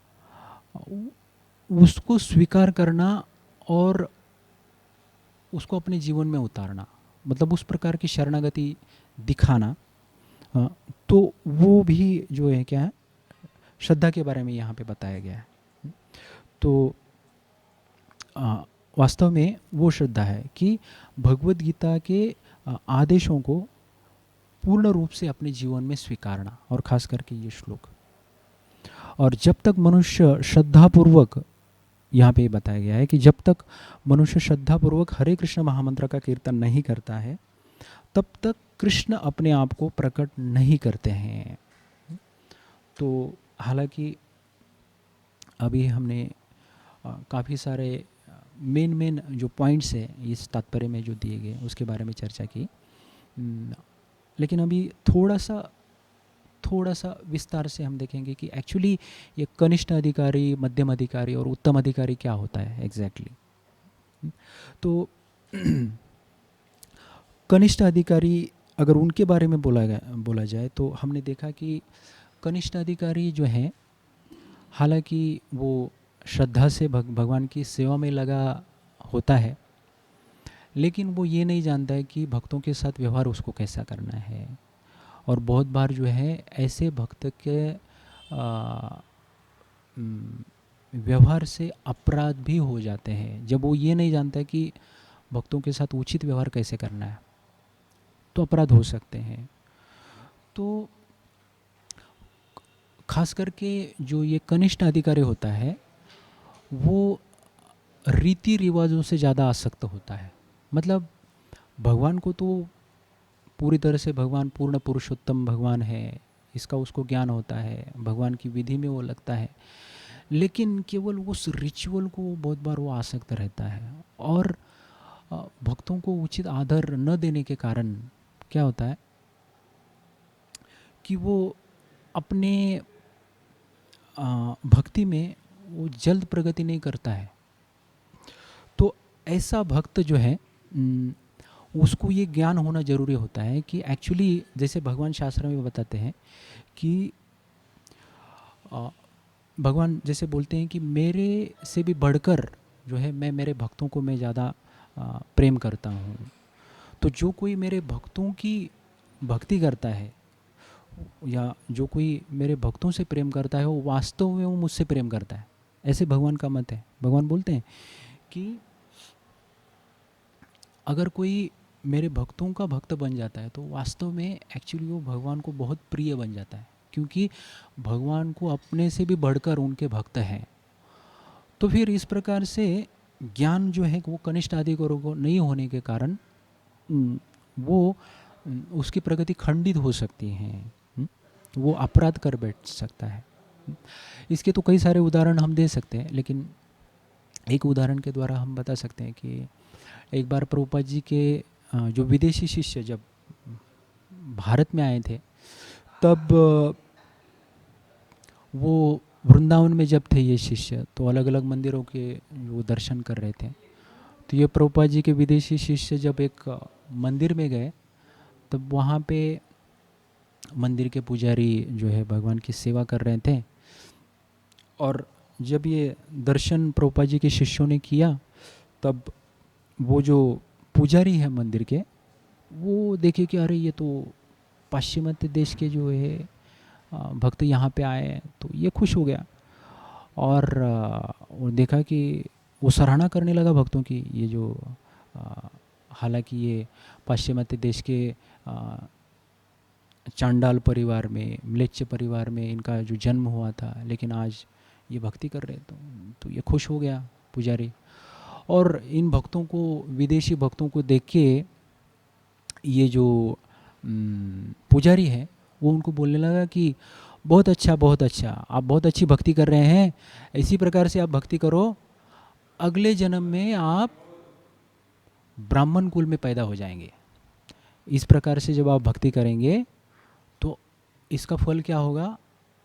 उसको स्वीकार करना और उसको अपने जीवन में उतारना, मतलब उस प्रकार की शरणागति दिखाना, तो वो भी जो है क्या है, श्रद्धा के बारे में यहाँ पे बताया गया है। तो वास्तव में वो श्रद्धा है कि भगवद गीता के आदेशों को पूर्ण रूप से अपने जीवन में स्वीकारना, और खास करके ये श्लोक। और जब तक मनुष्य श्रद्धापूर्वक, यहाँ पे बताया गया है कि जब तक मनुष्य श्रद्धापूर्वक हरे कृष्ण महामंत्र का कीर्तन नहीं करता है तब तक कृष्ण अपने आप को प्रकट नहीं करते हैं। तो हालांकि अभी हमने काफ़ी सारे मेन मेन जो पॉइंट्स हैं इस तात्पर्य में जो दिए गए उसके बारे में चर्चा की। लेकिन अभी थोड़ा सा विस्तार से हम देखेंगे कि एक्चुअली ये कनिष्ठ अधिकारी, मध्यम अधिकारी और उत्तम अधिकारी क्या होता है एग्जैक्टली। तो कनिष्ठ अधिकारी अगर उनके बारे में बोला जाए तो हमने देखा कि कनिष्ठ अधिकारी जो हैं, हालांकि वो श्रद्धा से भगवान की सेवा में लगा होता है, लेकिन वो ये नहीं जानता है कि भक्तों के साथ व्यवहार उसको कैसा करना है। और बहुत बार जो है ऐसे भक्त के व्यवहार से अपराध भी हो जाते हैं जब वो ये नहीं जानता कि भक्तों के साथ उचित व्यवहार कैसे करना है, तो अपराध हो सकते हैं। तो खास करके जो ये कनिष्ठ अधिकारी होता है वो रीति रिवाजों से ज़्यादा आसक्त होता है। मतलब भगवान को तो पूरी तरह से भगवान पूर्ण पुरुषोत्तम भगवान है, इसका उसको ज्ञान होता है, भगवान की विधि में वो लगता है, लेकिन केवल उस रिचुअल को बहुत बार वो आसक्त रहता है। और भक्तों को उचित आदर न देने के कारण क्या होता है कि वो अपने भक्ति में वो जल्द प्रगति नहीं करता है। तो ऐसा भक्त जो है उसको ये ज्ञान होना ज़रूरी होता है कि एक्चुअली जैसे भगवान शास्त्र में बताते हैं कि भगवान जैसे बोलते हैं कि मेरे से भी बढ़कर जो है मैं मेरे भक्तों को मैं ज़्यादा प्रेम करता हूँ। तो जो कोई मेरे भक्तों की भक्ति करता है या जो कोई मेरे भक्तों से प्रेम करता है वो वास्तव में वो मुझसे प्रेम करता है, ऐसे भगवान का मत है। भगवान बोलते हैं कि अगर कोई मेरे भक्तों का भक्त बन जाता है तो वास्तव में एक्चुअली वो भगवान को बहुत प्रिय बन जाता है, क्योंकि भगवान को अपने से भी बढ़कर उनके भक्त हैं। तो फिर इस प्रकार से ज्ञान जो है वो कनिष्ठ अधिकारों को नहीं होने के कारण वो उसकी प्रगति खंडित हो सकती है, वो अपराध कर बैठ सकता है। इसके तो कई सारे उदाहरण हम दे सकते हैं, लेकिन एक उदाहरण के द्वारा हम बता सकते हैं कि एक बार प्रभुपाद जी के जो विदेशी शिष्य जब भारत में आए थे तब वो वृंदावन में जब थे ये शिष्य तो अलग अलग मंदिरों के वो दर्शन कर रहे थे। तो ये प्रभुपाद जी के विदेशी शिष्य जब एक मंदिर में गए तब वहाँ पे मंदिर के पुजारी जो है भगवान की सेवा कर रहे थे, और जब ये दर्शन प्रभुपाद जी के शिष्यों ने किया तब वो जो पुजारी है मंदिर के वो देखे कि अरे ये तो पाश्चिमात्य देश के जो है भक्त यहाँ पे आए, तो ये खुश हो गया और वो देखा कि वो सराहना करने लगा भक्तों की। ये जो हालांकि ये पाश्चिमात्य देश के चांडाल परिवार में, म्लेच्छ परिवार में इनका जो जन्म हुआ था, लेकिन आज ये भक्ति कर रहे तो ये खुश हो गया पुजारी। और इन भक्तों को, विदेशी भक्तों को देख के ये जो पुजारी है वो उनको बोलने लगा कि बहुत अच्छा बहुत अच्छा, आप बहुत अच्छी भक्ति कर रहे हैं, इसी प्रकार से आप भक्ति करो, अगले जन्म में आप ब्राह्मण कुल में पैदा हो जाएंगे। इस प्रकार से जब आप भक्ति करेंगे तो इसका फल क्या होगा,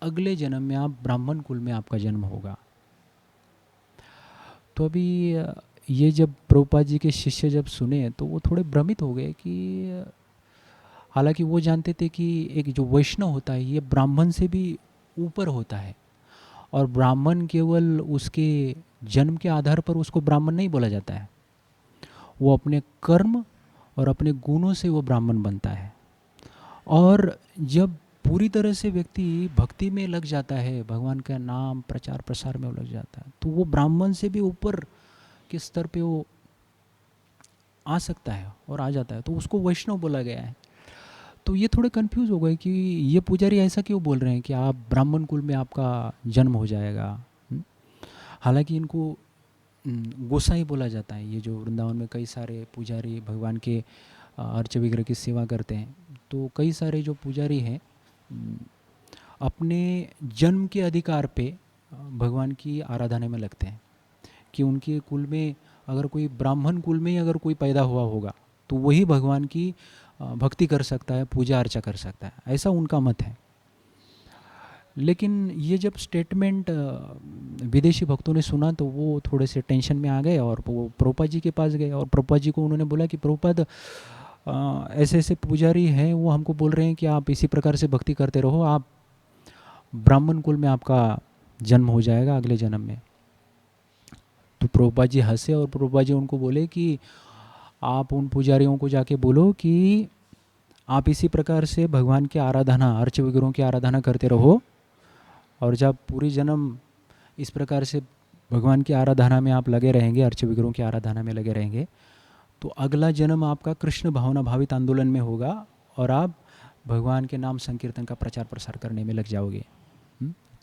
अगले जन्म में आप ब्राह्मण कुल में आपका जन्म होगा। तो अभी ये जब प्रभुपाद जी के शिष्य जब सुने तो वो थोड़े भ्रमित हो गए कि हालांकि वो जानते थे कि एक जो वैष्णव होता है ये ब्राह्मण से भी ऊपर होता है, और ब्राह्मण केवल उसके जन्म के आधार पर उसको ब्राह्मण नहीं बोला जाता है, वो अपने कर्म और अपने गुणों से वो ब्राह्मण बनता है। और जब पूरी तरह से व्यक्ति भक्ति में लग जाता है, भगवान का नाम प्रचार प्रसार में लग जाता है, तो वो ब्राह्मण से भी ऊपर के स्तर पे वो आ सकता है और आ जाता है, तो उसको वैष्णव बोला गया है। तो ये थोड़े कंफ्यूज हो गए कि ये पुजारी ऐसा क्यों बोल रहे हैं कि आप ब्राह्मण कुल में आपका जन्म हो जाएगा। हालांकि इनको गोसाई बोला जाता है। ये जो वृंदावन में कई सारे पुजारी भगवान के अर्च विग्रह की सेवा करते हैं, तो कई सारे जो पुजारी हैं अपने जन्म के अधिकार पे भगवान की आराधना में लगते हैं कि उनके कुल में अगर कोई ब्राह्मण कुल में अगर कोई पैदा हुआ होगा तो वही भगवान की भक्ति कर सकता है, पूजा अर्चा कर सकता है, ऐसा उनका मत है। लेकिन ये जब स्टेटमेंट विदेशी भक्तों ने सुना तो वो थोड़े से टेंशन में आ गए और वो प्रभुपाद जी के पास गए और प्रभुपाद जी को उन्होंने बोला कि प्रभुपाद ऐसे ऐसे पुजारी हैं, वो हमको बोल रहे हैं कि आप इसी प्रकार से भक्ति करते रहो, आप ब्राह्मण कुल में आपका जन्म हो जाएगा अगले जन्म में। तो प्रभुपाद जी हंसे और प्रभुपाद जी उनको बोले कि आप उन पुजारियों को जाके बोलो कि आप इसी प्रकार से भगवान की आराधना, अर्च विग्रहों की आराधना करते रहो, और जब पूरी जन्म इस प्रकार से भगवान की आराधना में आप लगे रहेंगे, अर्च विग्रहों की आराधना में लगे रहेंगे, तो अगला जन्म आपका कृष्ण भावना भावित आंदोलन में होगा और आप भगवान के नाम संकीर्तन का प्रचार प्रसार करने में लग जाओगे।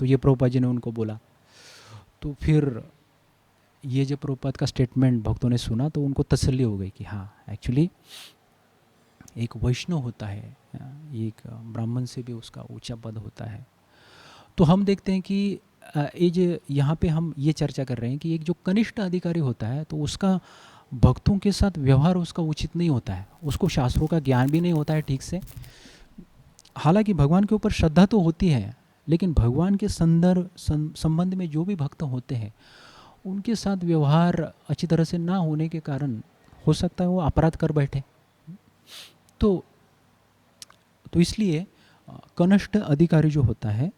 तो ये प्रभुपाद जी ने उनको बोला। तो फिर ये जब प्रभुपाद का स्टेटमेंट भक्तों ने सुना तो उनको तसल्ली हो गई कि हाँ, एक्चुअली एक वैष्णव होता है, एक ब्राह्मण से भी उसका ऊंचा पद होता है। तो हम देखते हैं कि ये जो यहाँ पे हम ये चर्चा कर रहे हैं कि एक जो कनिष्ठ अधिकारी होता है तो उसका भक्तों के साथ व्यवहार उसका उचित नहीं होता है, उसको शास्त्रों का ज्ञान भी नहीं होता है ठीक से। हालांकि भगवान के ऊपर श्रद्धा तो होती है, लेकिन भगवान के संबंध में जो भी भक्त होते हैं उनके साथ व्यवहार अच्छी तरह से ना होने के कारण हो सकता है वो अपराध कर बैठे। तो इसलिए कनिष्ठ अधिकारी जो होता है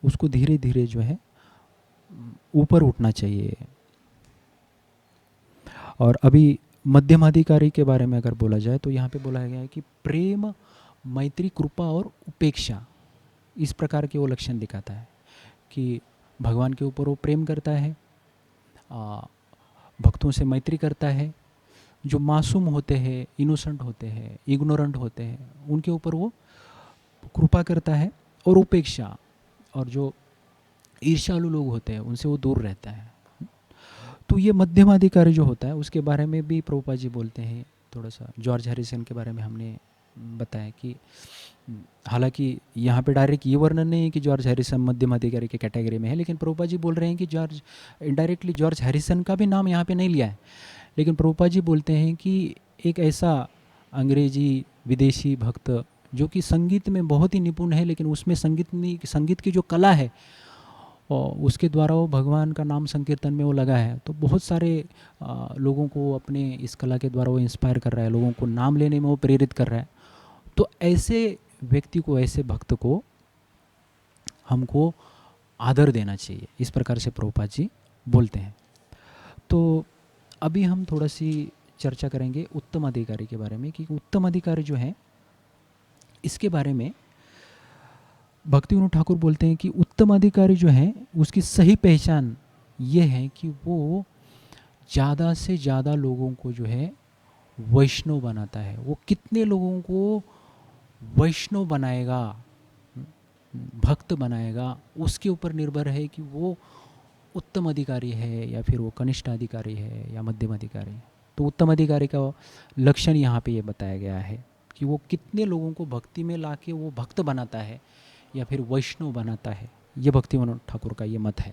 उसको धीरे धीरे जो है ऊपर उठना चाहिए। और अभी मध्यम अधिकारी के बारे में अगर बोला जाए तो यहाँ पे बोला गया है कि प्रेम, मैत्री, कृपा और उपेक्षा, इस प्रकार के वो लक्षण दिखाता है कि भगवान के ऊपर वो प्रेम करता है, भक्तों से मैत्री करता है, जो मासूम होते हैं, इनोसेंट होते हैं, इग्नोरेंट होते हैं, उनके ऊपर वो कृपा करता है, और उपेक्षा, और जो ईर्ष्यालु लोग होते हैं उनसे वो दूर रहता है। तो ये मध्यम अधिकारी जो होता है उसके बारे में भी प्रभुपाद जी बोलते हैं। थोड़ा सा जॉर्ज हैरिसन के बारे में हमने बताया कि हालांकि यहाँ पे डायरेक्ट ये वर्णन नहीं है कि जॉर्ज हैरिसन मध्यम अधिकारी के कैटेगरी में है, लेकिन प्रभुपाद जी बोल रहे हैं कि जॉर्ज इनडायरेक्टली जॉर्ज हैरिसन का भी नाम यहाँ पे नहीं लिया है, लेकिन प्रभुपाद जी बोलते हैं कि एक ऐसा अंग्रेजी विदेशी भक्त जो कि संगीत में बहुत ही निपुण है, लेकिन उसमें संगीत की जो कला है और उसके द्वारा वो भगवान का नाम संकीर्तन में वो लगा है, तो बहुत सारे लोगों को अपने इस कला के द्वारा वो इंस्पायर कर रहा है, लोगों को नाम लेने में वो प्रेरित कर रहा है। तो ऐसे व्यक्ति को, ऐसे भक्त को हमको आदर देना चाहिए, इस प्रकार से प्रभुपाद जी बोलते हैं। तो अभी हम थोड़ा सी चर्चा करेंगे उत्तम अधिकारी के बारे में कि उत्तम अधिकारी जो है इसके बारे में भक्ति विनोद ठाकुर बोलते हैं कि उत्तम अधिकारी जो है उसकी सही पहचान ये है कि वो ज़्यादा से ज़्यादा लोगों को जो है वैष्णव बनाता है। वो कितने लोगों को वैष्णव बनाएगा, भक्त बनाएगा, उसके ऊपर निर्भर है कि वो उत्तम अधिकारी है या फिर वो कनिष्ठ अधिकारी है या मध्यम अधिकारी। तो उत्तम अधिकारी का लक्षण यहाँ पे ये बताया गया है कि वो कितने लोगों को भक्ति में लाके वो भक्त बनाता है या फिर वैष्णव बनाता है। ये भक्ति विनोद ठाकुर का ये मत है।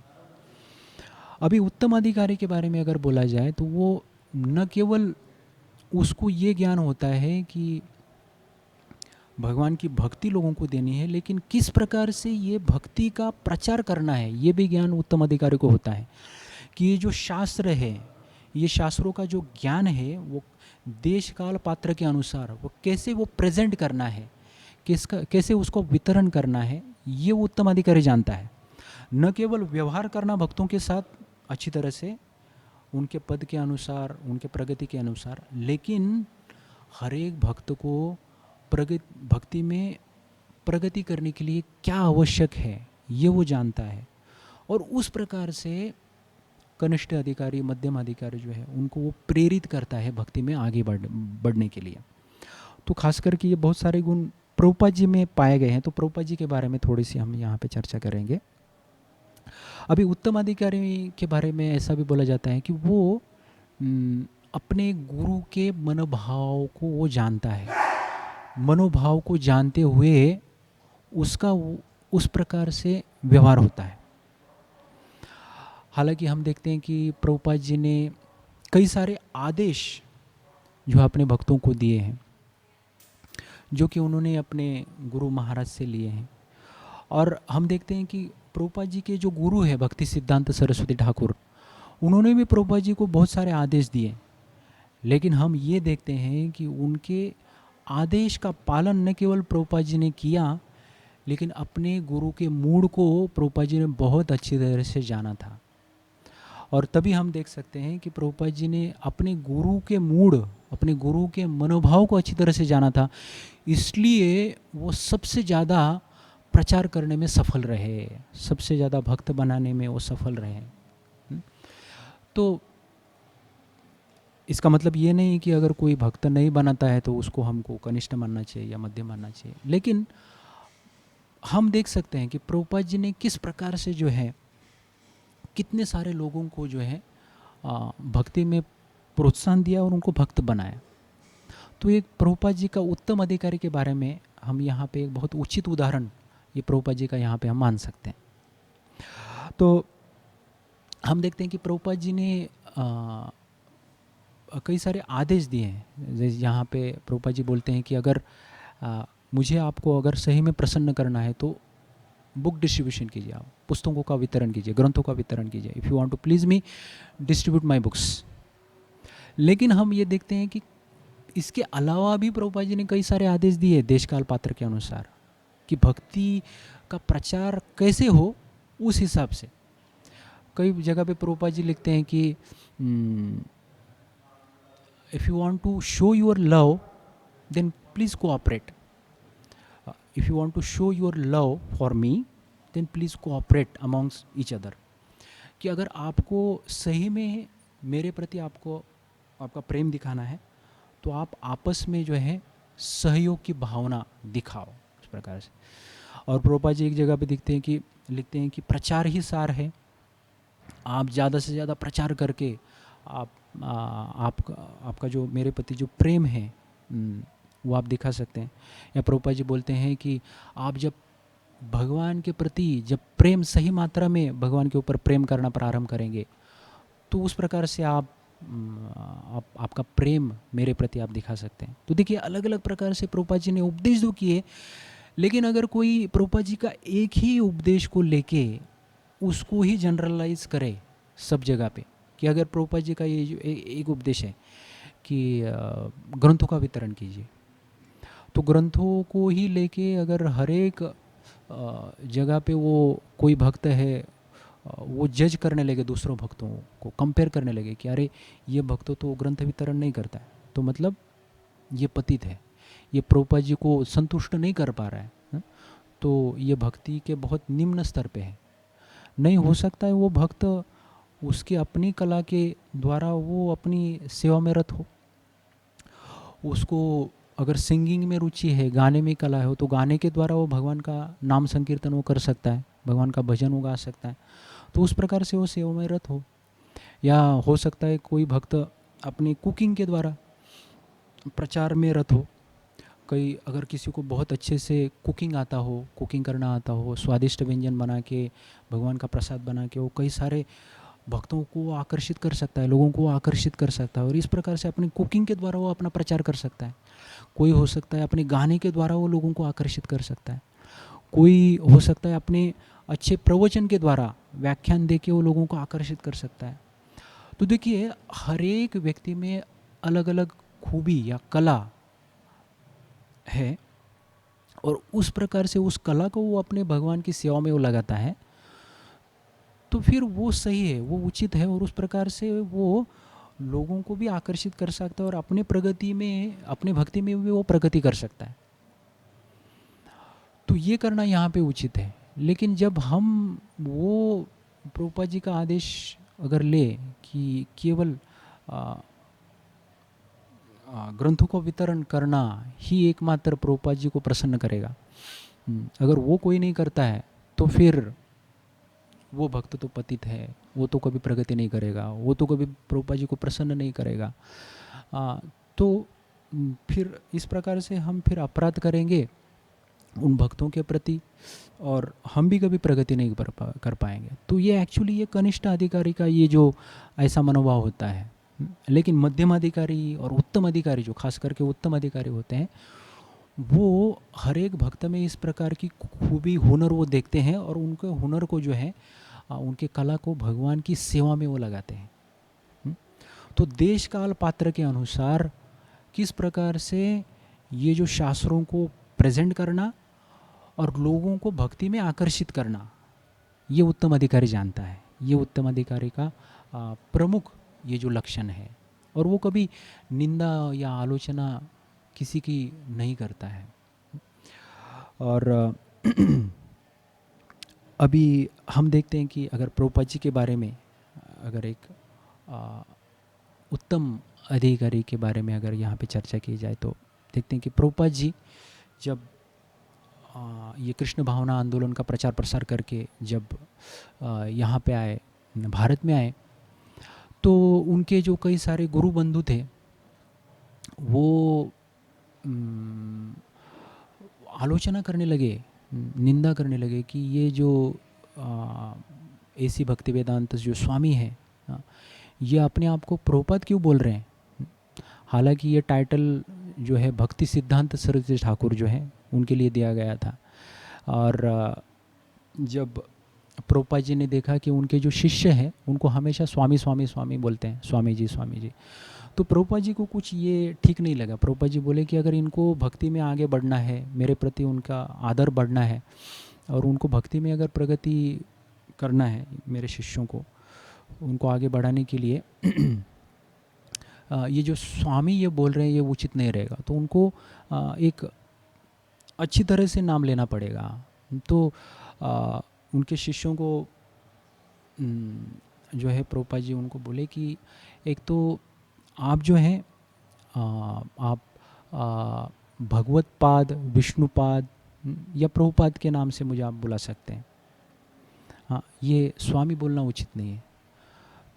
अभी उत्तम अधिकारी के बारे में अगर बोला जाए तो वो न केवल उसको ये ज्ञान होता है कि भगवान की भक्ति लोगों को देनी है, लेकिन किस प्रकार से ये भक्ति का प्रचार करना है ये भी ज्ञान उत्तम अधिकारी को होता है। कि ये जो शास्त्र है, ये शास्त्रों का जो ज्ञान है वो देश काल पात्र के अनुसार वो कैसे वो प्रेजेंट करना है, कैसे उसको वितरण करना है, ये वो उत्तम अधिकारी जानता है। न केवल व्यवहार करना भक्तों के साथ अच्छी तरह से उनके पद के अनुसार, उनके प्रगति के अनुसार, लेकिन हर एक भक्त को भक्ति में प्रगति करने के लिए क्या आवश्यक है ये वो जानता है, और उस प्रकार से कनिष्ठ अधिकारी, मध्यम अधिकारी जो है उनको वो प्रेरित करता है भक्ति में आगे बढ़ने के लिए। तो खास करके ये बहुत सारे गुण प्रभुपाद जी में पाए गए हैं। तो प्रभुपाद जी के बारे में थोड़ी सी हम यहाँ पे चर्चा करेंगे। अभी उत्तम अधिकारी के बारे में ऐसा भी बोला जाता है कि वो अपने गुरु के मनोभाव को वो जानता है, मनोभाव को जानते हुए उसका उस प्रकार से व्यवहार होता है। हालांकि हम देखते हैं कि प्रभुपाद जी ने कई सारे आदेश जो अपने भक्तों को दिए हैं, जो कि उन्होंने अपने गुरु महाराज से लिए हैं। और हम देखते हैं कि प्रभुपाद जी के जो गुरु है भक्ति सिद्धांत सरस्वती ठाकुर, उन्होंने भी प्रभुपाद जी को बहुत सारे आदेश दिए। लेकिन हम ये देखते हैं कि उनके आदेश का पालन न केवल प्रभुपाद जी ने किया, लेकिन अपने गुरु के मूड को प्रभुपाद जी ने बहुत अच्छी तरह से जाना था। और तभी हम देख सकते हैं कि प्रभुपाद जी ने अपने गुरु के मूड, अपने गुरु के मनोभाव को अच्छी तरह से जाना था, इसलिए वो सबसे ज़्यादा प्रचार करने में सफल रहे, सबसे ज़्यादा भक्त बनाने में वो सफल रहे। तो इसका मतलब ये नहीं कि अगर कोई भक्त नहीं बनाता है तो उसको हमको कनिष्ठ मानना चाहिए या मध्यम मानना चाहिए। लेकिन हम देख सकते हैं कि प्रभुपाद जी ने किस प्रकार से जो है कितने सारे लोगों को जो है भक्ति में प्रोत्साहन दिया और उनको भक्त बनाया। तो एक प्रभुपाद जी का उत्तम अधिकारी के बारे में हम यहाँ पे एक बहुत उचित उदाहरण ये प्रभुपाद जी का यहाँ पे हम मान सकते हैं। तो हम देखते हैं कि प्रभुपाद जी ने कई सारे आदेश दिए हैं। जैसे यहाँ पे प्रभुपाद जी बोलते हैं कि अगर मुझे आपको अगर सही में प्रसन्न करना है तो बुक डिस्ट्रीब्यूशन कीजिए, आप पुस्तकों का वितरण कीजिए, ग्रंथों का वितरण कीजिए। If you want to please me distribute my books. लेकिन हम ये देखते हैं कि इसके अलावा भी प्रभुपाद जी ने कई सारे आदेश दिए देश काल पात्र के अनुसार कि भक्ति का प्रचार कैसे हो, उस हिसाब से। कई जगह पे प्रभुपाद जी लिखते हैं कि if you want to show your love then please cooperate, if you want to show your love for me then please cooperate amongst each other. कि अगर आपको सही में मेरे प्रति आपको आपका प्रेम दिखाना है तो आप आपस में जो है सहयोग की भावना दिखाओ, इस प्रकार से। और प्रभुपाद जी एक जगह पे लिखते हैं कि प्रचार ही सार है। आप ज़्यादा से ज़्यादा प्रचार करके आपका जो मेरे प्रति जो प्रेम है वो आप दिखा सकते हैं। या प्रभुपाद जी बोलते हैं कि आप जब भगवान के प्रति जब प्रेम सही मात्रा में भगवान के ऊपर प्रेम करना प्रारंभ करेंगे तो उस प्रकार से आपका प्रेम मेरे प्रति आप दिखा सकते हैं। तो देखिए अलग अलग प्रकार से प्रभुपाद जी ने उपदेश तो किए, लेकिन अगर कोई प्रभुपाद जी का एक ही उपदेश को लेके उसको ही जनरलाइज करे सब जगह पे, कि अगर प्रभुपाद जी का ये जो एक उपदेश है कि ग्रंथों का वितरण कीजिए, तो ग्रंथों को ही लेके अगर हर एक जगह पे वो कोई भक्त है वो जज करने लगे, दूसरों भक्तों को कंपेयर करने लगे कि अरे ये भक्त तो ग्रंथ वितरण नहीं करता है, तो मतलब ये पतित है, ये प्रभुपाद जी को संतुष्ट नहीं कर पा रहा है, तो ये भक्ति के बहुत निम्न स्तर पे है। नहीं हो सकता है वो भक्त उसकी अपनी कला के द्वारा वो अपनी सेवा में रत हो। उसको अगर सिंगिंग में रुचि है, गाने में कला हो, तो गाने के द्वारा वो भगवान का नाम संकीर्तन वो कर सकता है, भगवान का भजन वो गा सकता है, तो उस प्रकार से वो सेवा में रत हो। या हो सकता है कोई भक्त अपनी कुकिंग के द्वारा प्रचार में रत हो। कई अगर किसी को बहुत अच्छे से कुकिंग आता हो, कुकिंग करना आता हो, स्वादिष्ट व्यंजन बना के भगवान का प्रसाद बना के वो कई सारे भक्तों को आकर्षित कर सकता है, लोगों को आकर्षित कर सकता है, और इस प्रकार से अपनी कुकिंग के द्वारा वो अपना प्रचार कर सकता है। कोई हो सकता है अपने गाने के द्वारा वो लोगों को आकर्षित कर सकता है। कोई हो सकता है अपने अच्छे प्रवचन के द्वारा व्याख्यान दे के वो लोगों को आकर्षित कर सकता है। तो देखिए हर एक व्यक्ति में अलग अलग खूबी या कला है, और उस प्रकार से उस कला को वो अपने भगवान की सेवा में वो लगाता है, तो फिर वो सही है, वो उचित है, और उस प्रकार से वो लोगों को भी आकर्षित कर सकता है और अपने प्रगति में, अपने भक्ति में भी वो प्रगति कर सकता है। तो ये करना यहाँ पे उचित है। लेकिन जब हम वो प्रभुपाद जी का आदेश अगर ले कि केवल ग्रंथों का वितरण करना ही एकमात्र प्रभुपाद जी को प्रसन्न करेगा, अगर वो कोई नहीं करता है तो फिर वो भक्त तो पतित है, वो तो कभी प्रगति नहीं करेगा, वो तो कभी प्रभुपाद जी को प्रसन्न नहीं करेगा। तो फिर इस प्रकार से हम फिर अपराध करेंगे उन भक्तों के प्रति, और हम भी कभी प्रगति नहीं कर पाएंगे। तो ये एक्चुअली ये कनिष्ठ अधिकारी का ये जो ऐसा मनोभाव होता है। लेकिन मध्यम अधिकारी और उत्तम अधिकारी, जो खास करके उत्तम अधिकारी होते हैं, वो हर एक भक्त में इस प्रकार की खूबी, हुनर वो देखते हैं, और उनके हुनर को जो है, उनके कला को भगवान की सेवा में वो लगाते हैं। तो देश काल पात्र के अनुसार किस प्रकार से ये जो शास्त्रों को प्रेजेंट करना और लोगों को भक्ति में आकर्षित करना, ये उत्तम अधिकारी जानता है। ये उत्तम अधिकारी का प्रमुख ये जो लक्षण है, और वो कभी निंदा या आलोचना किसी की नहीं करता है। और अभी हम देखते हैं कि अगर प्रभुपाद जी के बारे में, अगर एक उत्तम अधिकारी के बारे में अगर यहाँ पे चर्चा की जाए, तो देखते हैं कि प्रभुपाद जी जब ये कृष्ण भावना आंदोलन का प्रचार प्रसार करके जब यहाँ पे आए, भारत में आए, तो उनके जो कई सारे गुरु बंधु थे, वो आलोचना करने लगे, निंदा करने लगे कि ये जो ऐसी भक्ति वेदांत जो स्वामी है, ये अपने आप को प्रभुपाद क्यों बोल रहे हैं। हालांकि ये टाइटल जो है भक्ति सिद्धांत सरस्वती ठाकुर जो है उनके लिए दिया गया था। और जब प्रभुपाद जी ने देखा कि उनके जो शिष्य हैं उनको हमेशा स्वामी स्वामी स्वामी बोलते हैं, स्वामी जी स्वामी जी, तो प्रभुपाद जी को कुछ ये ठीक नहीं लगा। प्रभुपाद जी बोले कि अगर इनको भक्ति में आगे बढ़ना है, मेरे प्रति उनका आदर बढ़ना है, और उनको भक्ति में अगर प्रगति करना है, मेरे शिष्यों को उनको आगे बढ़ाने के लिए ये जो स्वामी ये बोल रहे हैं ये उचित नहीं रहेगा। तो उनको एक अच्छी तरह से नाम लेना पड़ेगा। तो उनके शिष्यों को जो है प्रभुपाद जी उनको बोले कि एक तो आप जो हैं आप भगवत पाद, विष्णुपाद या प्रभुपाद के नाम से मुझे आप बुला सकते हैं। हाँ, ये स्वामी बोलना उचित नहीं है।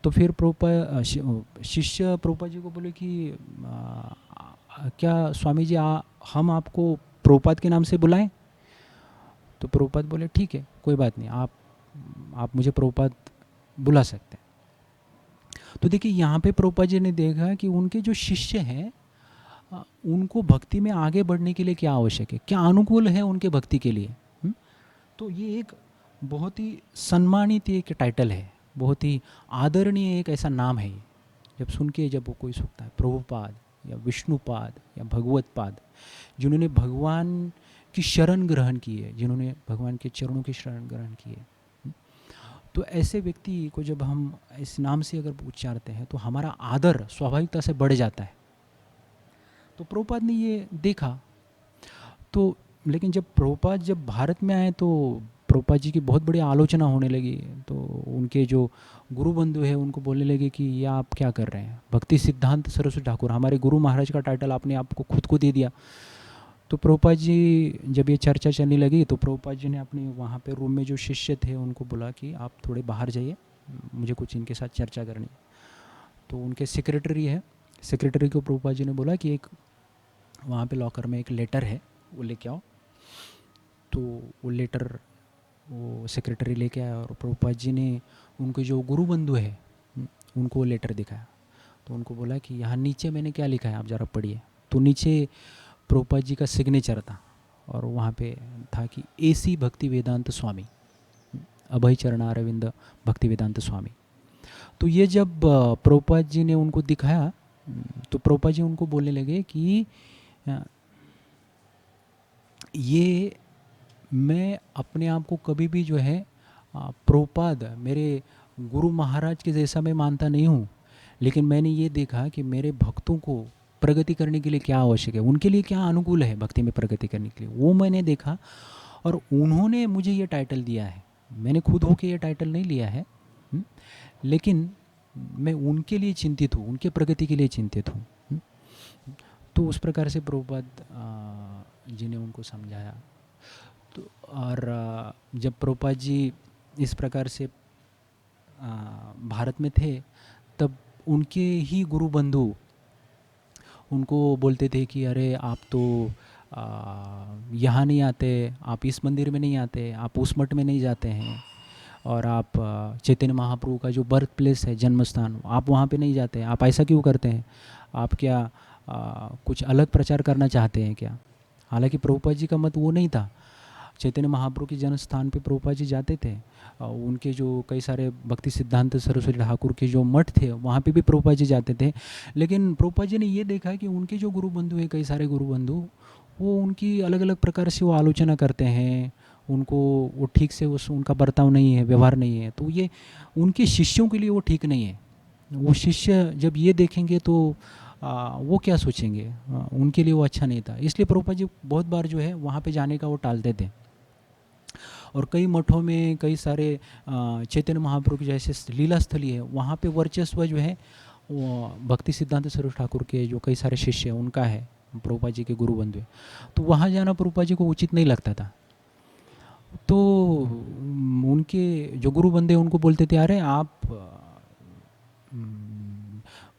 तो फिर प्रभुपाद शिष्य प्रभुपाद जी को बोले कि क्या स्वामी जी हम आपको प्रभुपाद के नाम से बुलाएं। तो प्रभुपाद बोले ठीक है, कोई बात नहीं, आप मुझे प्रभुपाद बुला सकते हैं। तो देखिए यहाँ पे प्रभुपाद जी ने देखा कि उनके जो शिष्य हैं उनको भक्ति में आगे बढ़ने के लिए क्या आवश्यक है, क्या अनुकूल है उनके भक्ति के लिए। तो ये एक बहुत ही सम्मानित एक टाइटल है, बहुत ही आदरणीय एक ऐसा नाम है। जब सुन के जब वो कोई सुनता है प्रभुपाद या विष्णुपाद या भगवत पाद, जिन्होंने भगवान की शरण ग्रहण की है, जिन्होंने भगवान के चरणों की शरण ग्रहण की है, तो ऐसे व्यक्ति को जब हम इस नाम से अगर उच्चारते हैं तो हमारा आदर स्वाभाविकता से बढ़ जाता है। तो प्रभुपाद ने ये देखा। तो लेकिन जब प्रभुपाद जब भारत में आए तो प्रभुपाद जी की बहुत बड़ी आलोचना होने लगी। तो उनके जो गुरु बंधु हैं उनको बोलने लगे कि ये आप क्या कर रहे हैं, भक्ति सिद्धांत सरस्वती ठाकुर, हमारे गुरु महाराज का टाइटल आपने आपको खुद को दे दिया। तो प्रभुपाद जी जब ये चर्चा चलने लगी तो प्रभुपाद जी ने अपने वहाँ पे रूम में जो शिष्य थे उनको बोला कि आप थोड़े बाहर जाइए, मुझे कुछ इनके साथ चर्चा करनी। तो उनके सेक्रेटरी है, सेक्रेटरी को प्रभुपाद जी ने बोला कि एक वहाँ पे लॉकर में एक लेटर है वो लेके आओ। तो वो लेटर वो सेक्रेटरी लेके आया और प्रभुपाद जी ने उनके जो गुरु बंधु है उनको वो लेटर दिखाया। तो उनको बोला कि यहाँ नीचे मैंने क्या लिखा है आप ज़रा पढ़िए। तो नीचे प्रभुपाद जी का सिग्नेचर था और वहाँ पे था कि AC भक्ति वेदांत स्वामी, अभय चरण अरविंद भक्ति वेदांत स्वामी। तो ये जब प्रभुपाद जी ने उनको दिखाया तो प्रभुपाद जी उनको बोलने लगे कि ये मैं अपने आप को कभी भी जो है प्रभुपाद मेरे गुरु महाराज के जैसा मैं मानता नहीं हूँ, लेकिन मैंने ये देखा कि मेरे भक्तों को प्रगति करने के लिए क्या आवश्यक है, उनके लिए क्या अनुकूल है भक्ति में प्रगति करने के लिए, वो मैंने देखा और उन्होंने मुझे ये टाइटल दिया है। मैंने खुद होके ये टाइटल नहीं लिया है, लेकिन मैं उनके लिए चिंतित हूँ, उनके प्रगति के लिए चिंतित हूँ। तो उस प्रकार से प्रभुपाद जी ने उनको समझाया। तो और जब प्रभुपाद जी इस प्रकार से भारत में थे तब उनके ही गुरु बंधु उनको बोलते थे कि अरे आप तो यहाँ नहीं आते, आप इस मंदिर में नहीं आते, आप उस मठ में नहीं जाते हैं, और आप चैतन्य महाप्रभु का जो बर्थ प्लेस है, जन्म स्थान, आप वहाँ पे नहीं जाते हैं, आप ऐसा क्यों करते हैं? आप क्या कुछ अलग प्रचार करना चाहते हैं क्या? हालांकि प्रभुपाद जी का मत वो नहीं था। चैतन्य महाप्रभु के जन्म स्थान पे प्रभुपाद जी जाते थे। उनके जो कई सारे भक्ति सिद्धांत सरस्वती ठाकुर के जो मठ थे वहाँ पे भी प्रभुपाद जी जाते थे। लेकिन प्रभुपाद जी ने ये देखा कि उनके जो गुरु बंधु हैं, कई सारे गुरु बंधु, वो उनकी अलग अलग प्रकार से वो आलोचना करते हैं, उनको वो ठीक से उनका बर्ताव नहीं है, व्यवहार नहीं है, तो ये उनके शिष्यों के लिए वो ठीक नहीं है। वो शिष्य जब ये देखेंगे तो वो क्या सोचेंगे, उनके लिए वो अच्छा नहीं था। इसलिए प्रभुपाद जी बहुत बार जो है वहाँ पे जाने का वो टालते थे। और कई मठों में कई सारे चैतन्य महाप्रभु की जैसे लीला स्थली है, वहाँ पे वर्चस्व जो है वो भक्ति सिद्धांत सरस्वती ठाकुर के जो कई सारे शिष्य हैं उनका है, प्रभुपाद जी के गुरु बंधु है, तो वहाँ जाना प्रभुपाद जी को उचित नहीं लगता था। तो उनके जो गुरु बंधे उनको बोलते थे, अरे आप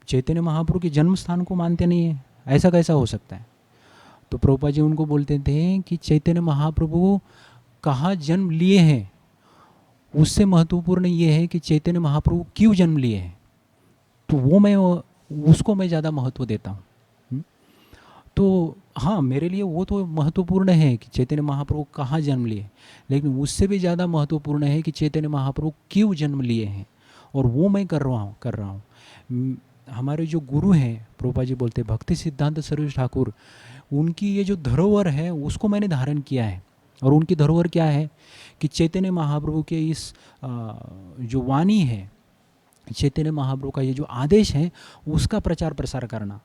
चैतन्य महाप्रभु के जन्म स्थान को मानते नहीं है, ऐसा कैसा हो सकता है? तो प्रभुपाद जी उनको बोलते थे कि चैतन्य महाप्रभु कहाँ जन्म लिए हैं, उससे महत्वपूर्ण ये है कि चैतन्य महाप्रभु क्यों जन्म लिए हैं, तो उसको मैं ज़्यादा महत्व देता हूँ। तो हाँ, मेरे लिए वो तो महत्वपूर्ण है कि चैतन्य महाप्रभु कहाँ जन्म लिए, लेकिन उससे भी ज़्यादा महत्वपूर्ण है कि चैतन्य महाप्रभु क्यों जन्म लिए हैं, और वो मैं कर रहा हूँ। हमारे जो गुरु हैं, प्रभुपाद जी बोलते भक्ति सिद्धांत सरस्वती ठाकुर, उनकी ये जो धरोहर है उसको मैंने धारण किया है। और उनकी धरोहर क्या है कि चैतन्य महाप्रभु के इस जो वाणी है, चैतन्य महाप्रभु का ये जो आदेश है, उसका प्रचार प्रसार करना,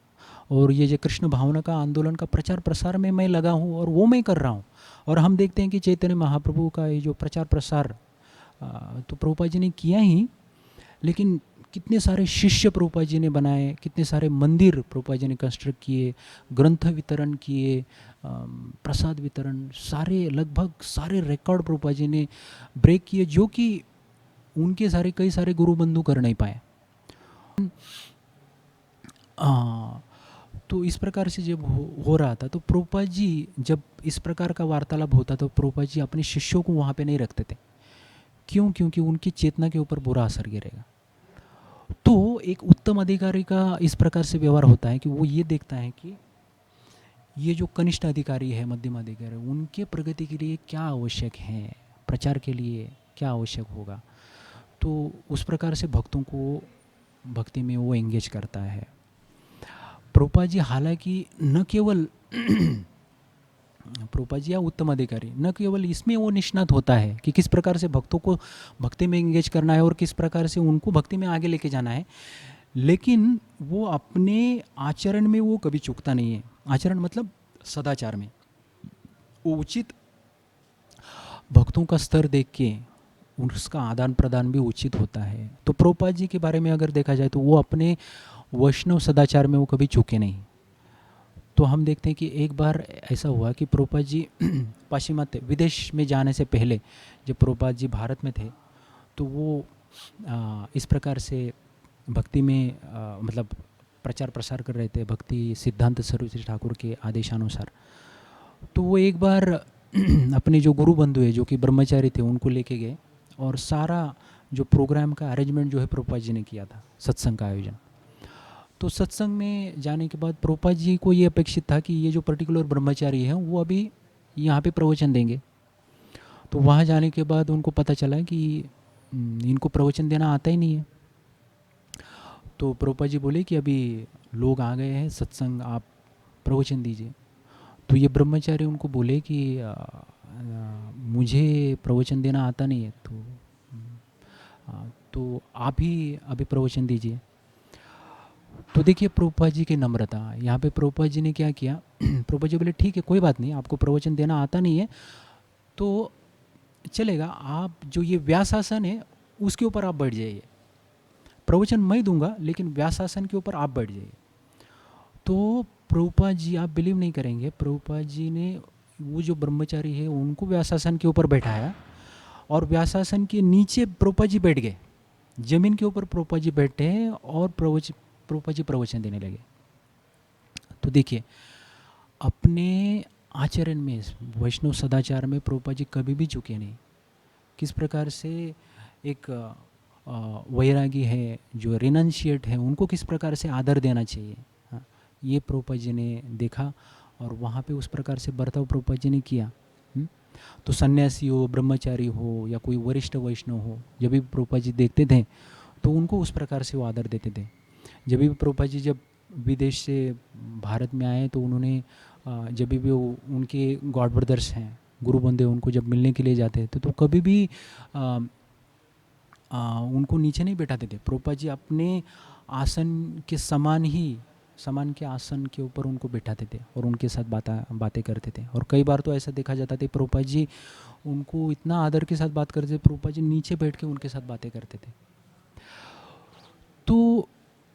और ये जो कृष्ण भावना का आंदोलन का प्रचार प्रसार में मैं लगा हूँ, और वो मैं कर रहा हूँ। और हम देखते हैं कि चैतन्य महाप्रभु का ये जो प्रचार प्रसार तो प्रभुपाद जी ने किया ही, लेकिन कितने सारे शिष्य प्रभुपाद जी ने बनाए, कितने सारे मंदिर प्रभुपाद जी ने कंस्ट्रक्ट किए, ग्रंथ वितरण किए, प्रसाद वितरण, सारे लगभग सारे रिकॉर्ड प्रभुपाद जी ने ब्रेक किए, जो कि उनके सारे कई सारे गुरु बंधु कर नहीं पाए। तो इस प्रकार से जब हो रहा था, तो प्रभुपाद जी जब इस प्रकार का वार्तालाप होता तो प्रभुपाद जी अपने शिष्यों को वहाँ पे नहीं रखते थे। क्यों? क्योंकि उनकी चेतना के ऊपर बुरा असर गिरेगा। तो एक उत्तम अधिकारी का इस प्रकार से व्यवहार होता है कि वो ये देखता है कि ये जो कनिष्ठ अधिकारी है, मध्यम अधिकारी, उनके प्रगति के लिए क्या आवश्यक है, प्रचार के लिए क्या आवश्यक होगा, तो उस प्रकार से भक्तों को भक्ति में वो एंगेज करता है। प्रभुपाद जी हालांकि न केवल प्रभुपाद जी या उत्तम अधिकारी न केवल इसमें वो निष्णात होता है कि किस प्रकार से भक्तों को भक्ति में एंगेज करना है और किस प्रकार से उनको भक्ति में आगे लेके जाना है, लेकिन वो अपने आचरण में वो कभी चूकता नहीं है। आचरण मतलब सदाचार में वो उचित भक्तों का स्तर देख के उसका आदान प्रदान भी उचित होता है। तो प्रभुपाद जी के बारे में अगर देखा जाए तो वो अपने वैष्णव सदाचार में वो कभी चूके नहीं। तो हम देखते हैं कि एक बार ऐसा हुआ कि प्रभुपाद जी पाश्चिमात्य विदेश में जाने से पहले जब प्रभुपाद जी भारत में थे, तो वो इस प्रकार से भक्ति में मतलब प्रचार प्रसार कर रहे थे भक्ति सिद्धांत सरस्वती ठाकुर के आदेशानुसार। तो वो एक बार अपने जो गुरु बंधु है जो कि ब्रह्मचारी थे उनको लेके गए, और सारा जो प्रोग्राम का अरेंजमेंट जो है प्रभुपाद जी ने किया था, सत्संग का आयोजन। तो सत्संग में जाने के बाद प्रभुपाद जी को ये अपेक्षित था कि ये जो पर्टिकुलर ब्रह्मचारी है वो अभी यहाँ पे प्रवचन देंगे। तो वहाँ जाने के बाद उनको पता चला कि इनको प्रवचन देना आता ही नहीं है। तो प्रभुपाद जी बोले कि अभी लोग आ गए हैं सत्संग, आप प्रवचन दीजिए। तो ये ब्रह्मचारी उनको बोले कि मुझे प्रवचन देना आता नहीं है, तो आप ही अभी प्रवचन दीजिए। तो देखिए प्रभुपाद जी की नम्रता, यहाँ पे प्रभुपाद जी ने क्या किया, प्रभुपाद जी बोले ठीक है कोई बात नहीं, आपको प्रवचन देना आता नहीं है तो चलेगा, आप जो ये व्यासासन है उसके ऊपर आप बैठ जाइए, प्रवचन मैं दूंगा लेकिन व्यासासन के ऊपर आप बैठ जाइए। तो प्रभुपाद जी, आप बिलीव नहीं करेंगे, प्रभुपाद जी ने वो जो ब्रह्मचारी है उनको व्यासासन के ऊपर बैठाया, और व्यासासन के नीचे प्रभुपाद जी बैठ गए, जमीन के ऊपर प्रभुपाद जी बैठे और प्रभुपाद जी प्रवचन देने लगे। तो देखिए अपने आचरण में, वैष्णव सदाचार में प्रभुपाद जी कभी भी चूके नहीं। किस प्रकार से एक वैरागी है, जो रिनंशिएट है, उनको किस प्रकार से आदर देना चाहिए, हाँ, ये प्रभुपाद जी ने देखा और वहाँ पे उस प्रकार से बर्ताव प्रभुपाद जी ने किया। तो सन्यासी हो, ब्रह्मचारी हो या कोई वरिष्ठ वैष्णव हो, जब भी प्रभुपाद जी देखते थे तो उनको उस प्रकार से वो आदर देते थे। जब भी प्रभुपाद जी जब विदेश से भारत में आए तो उन्होंने जब भी वो उनके गॉड ब्रदर्स हैं, गुरु बंदे, उनको जब मिलने के लिए जाते थे तो कभी भी उनको नीचे नहीं बैठाते थे। प्रभुपाद जी अपने आसन के समान के आसन के ऊपर उनको बैठाते थे और उनके साथ बातें करते थे। और कई बार तो ऐसा देखा जाता था प्रभुपाद जी उनको इतना आदर के साथ बात करते थे, प्रभुपाद जी नीचे बैठ के उनके साथ बातें करते थे। तो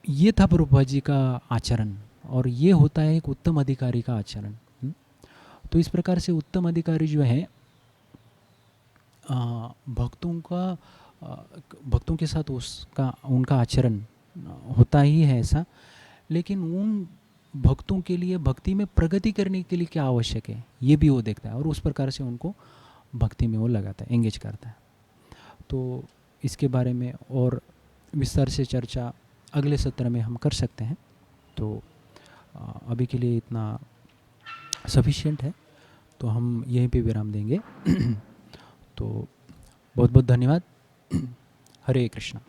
ये था प्रभुपाद जी का आचरण, और ये होता है एक उत्तम अधिकारी का आचरण। तो इस प्रकार से उत्तम अधिकारी जो है भक्तों के साथ उनका आचरण होता ही है ऐसा, लेकिन उन भक्तों के लिए भक्ति में प्रगति करने के लिए क्या आवश्यक है ये भी वो देखता है, और उस प्रकार से उनको भक्ति में वो लगाता है, एंगेज करता है। तो इसके बारे में और विस्तार से चर्चा अगले सत्र में हम कर सकते हैं। तो अभी के लिए इतना सफिशिएंट है, तो हम यहीं पे विराम देंगे। तो बहुत बहुत धन्यवाद। हरे कृष्णा।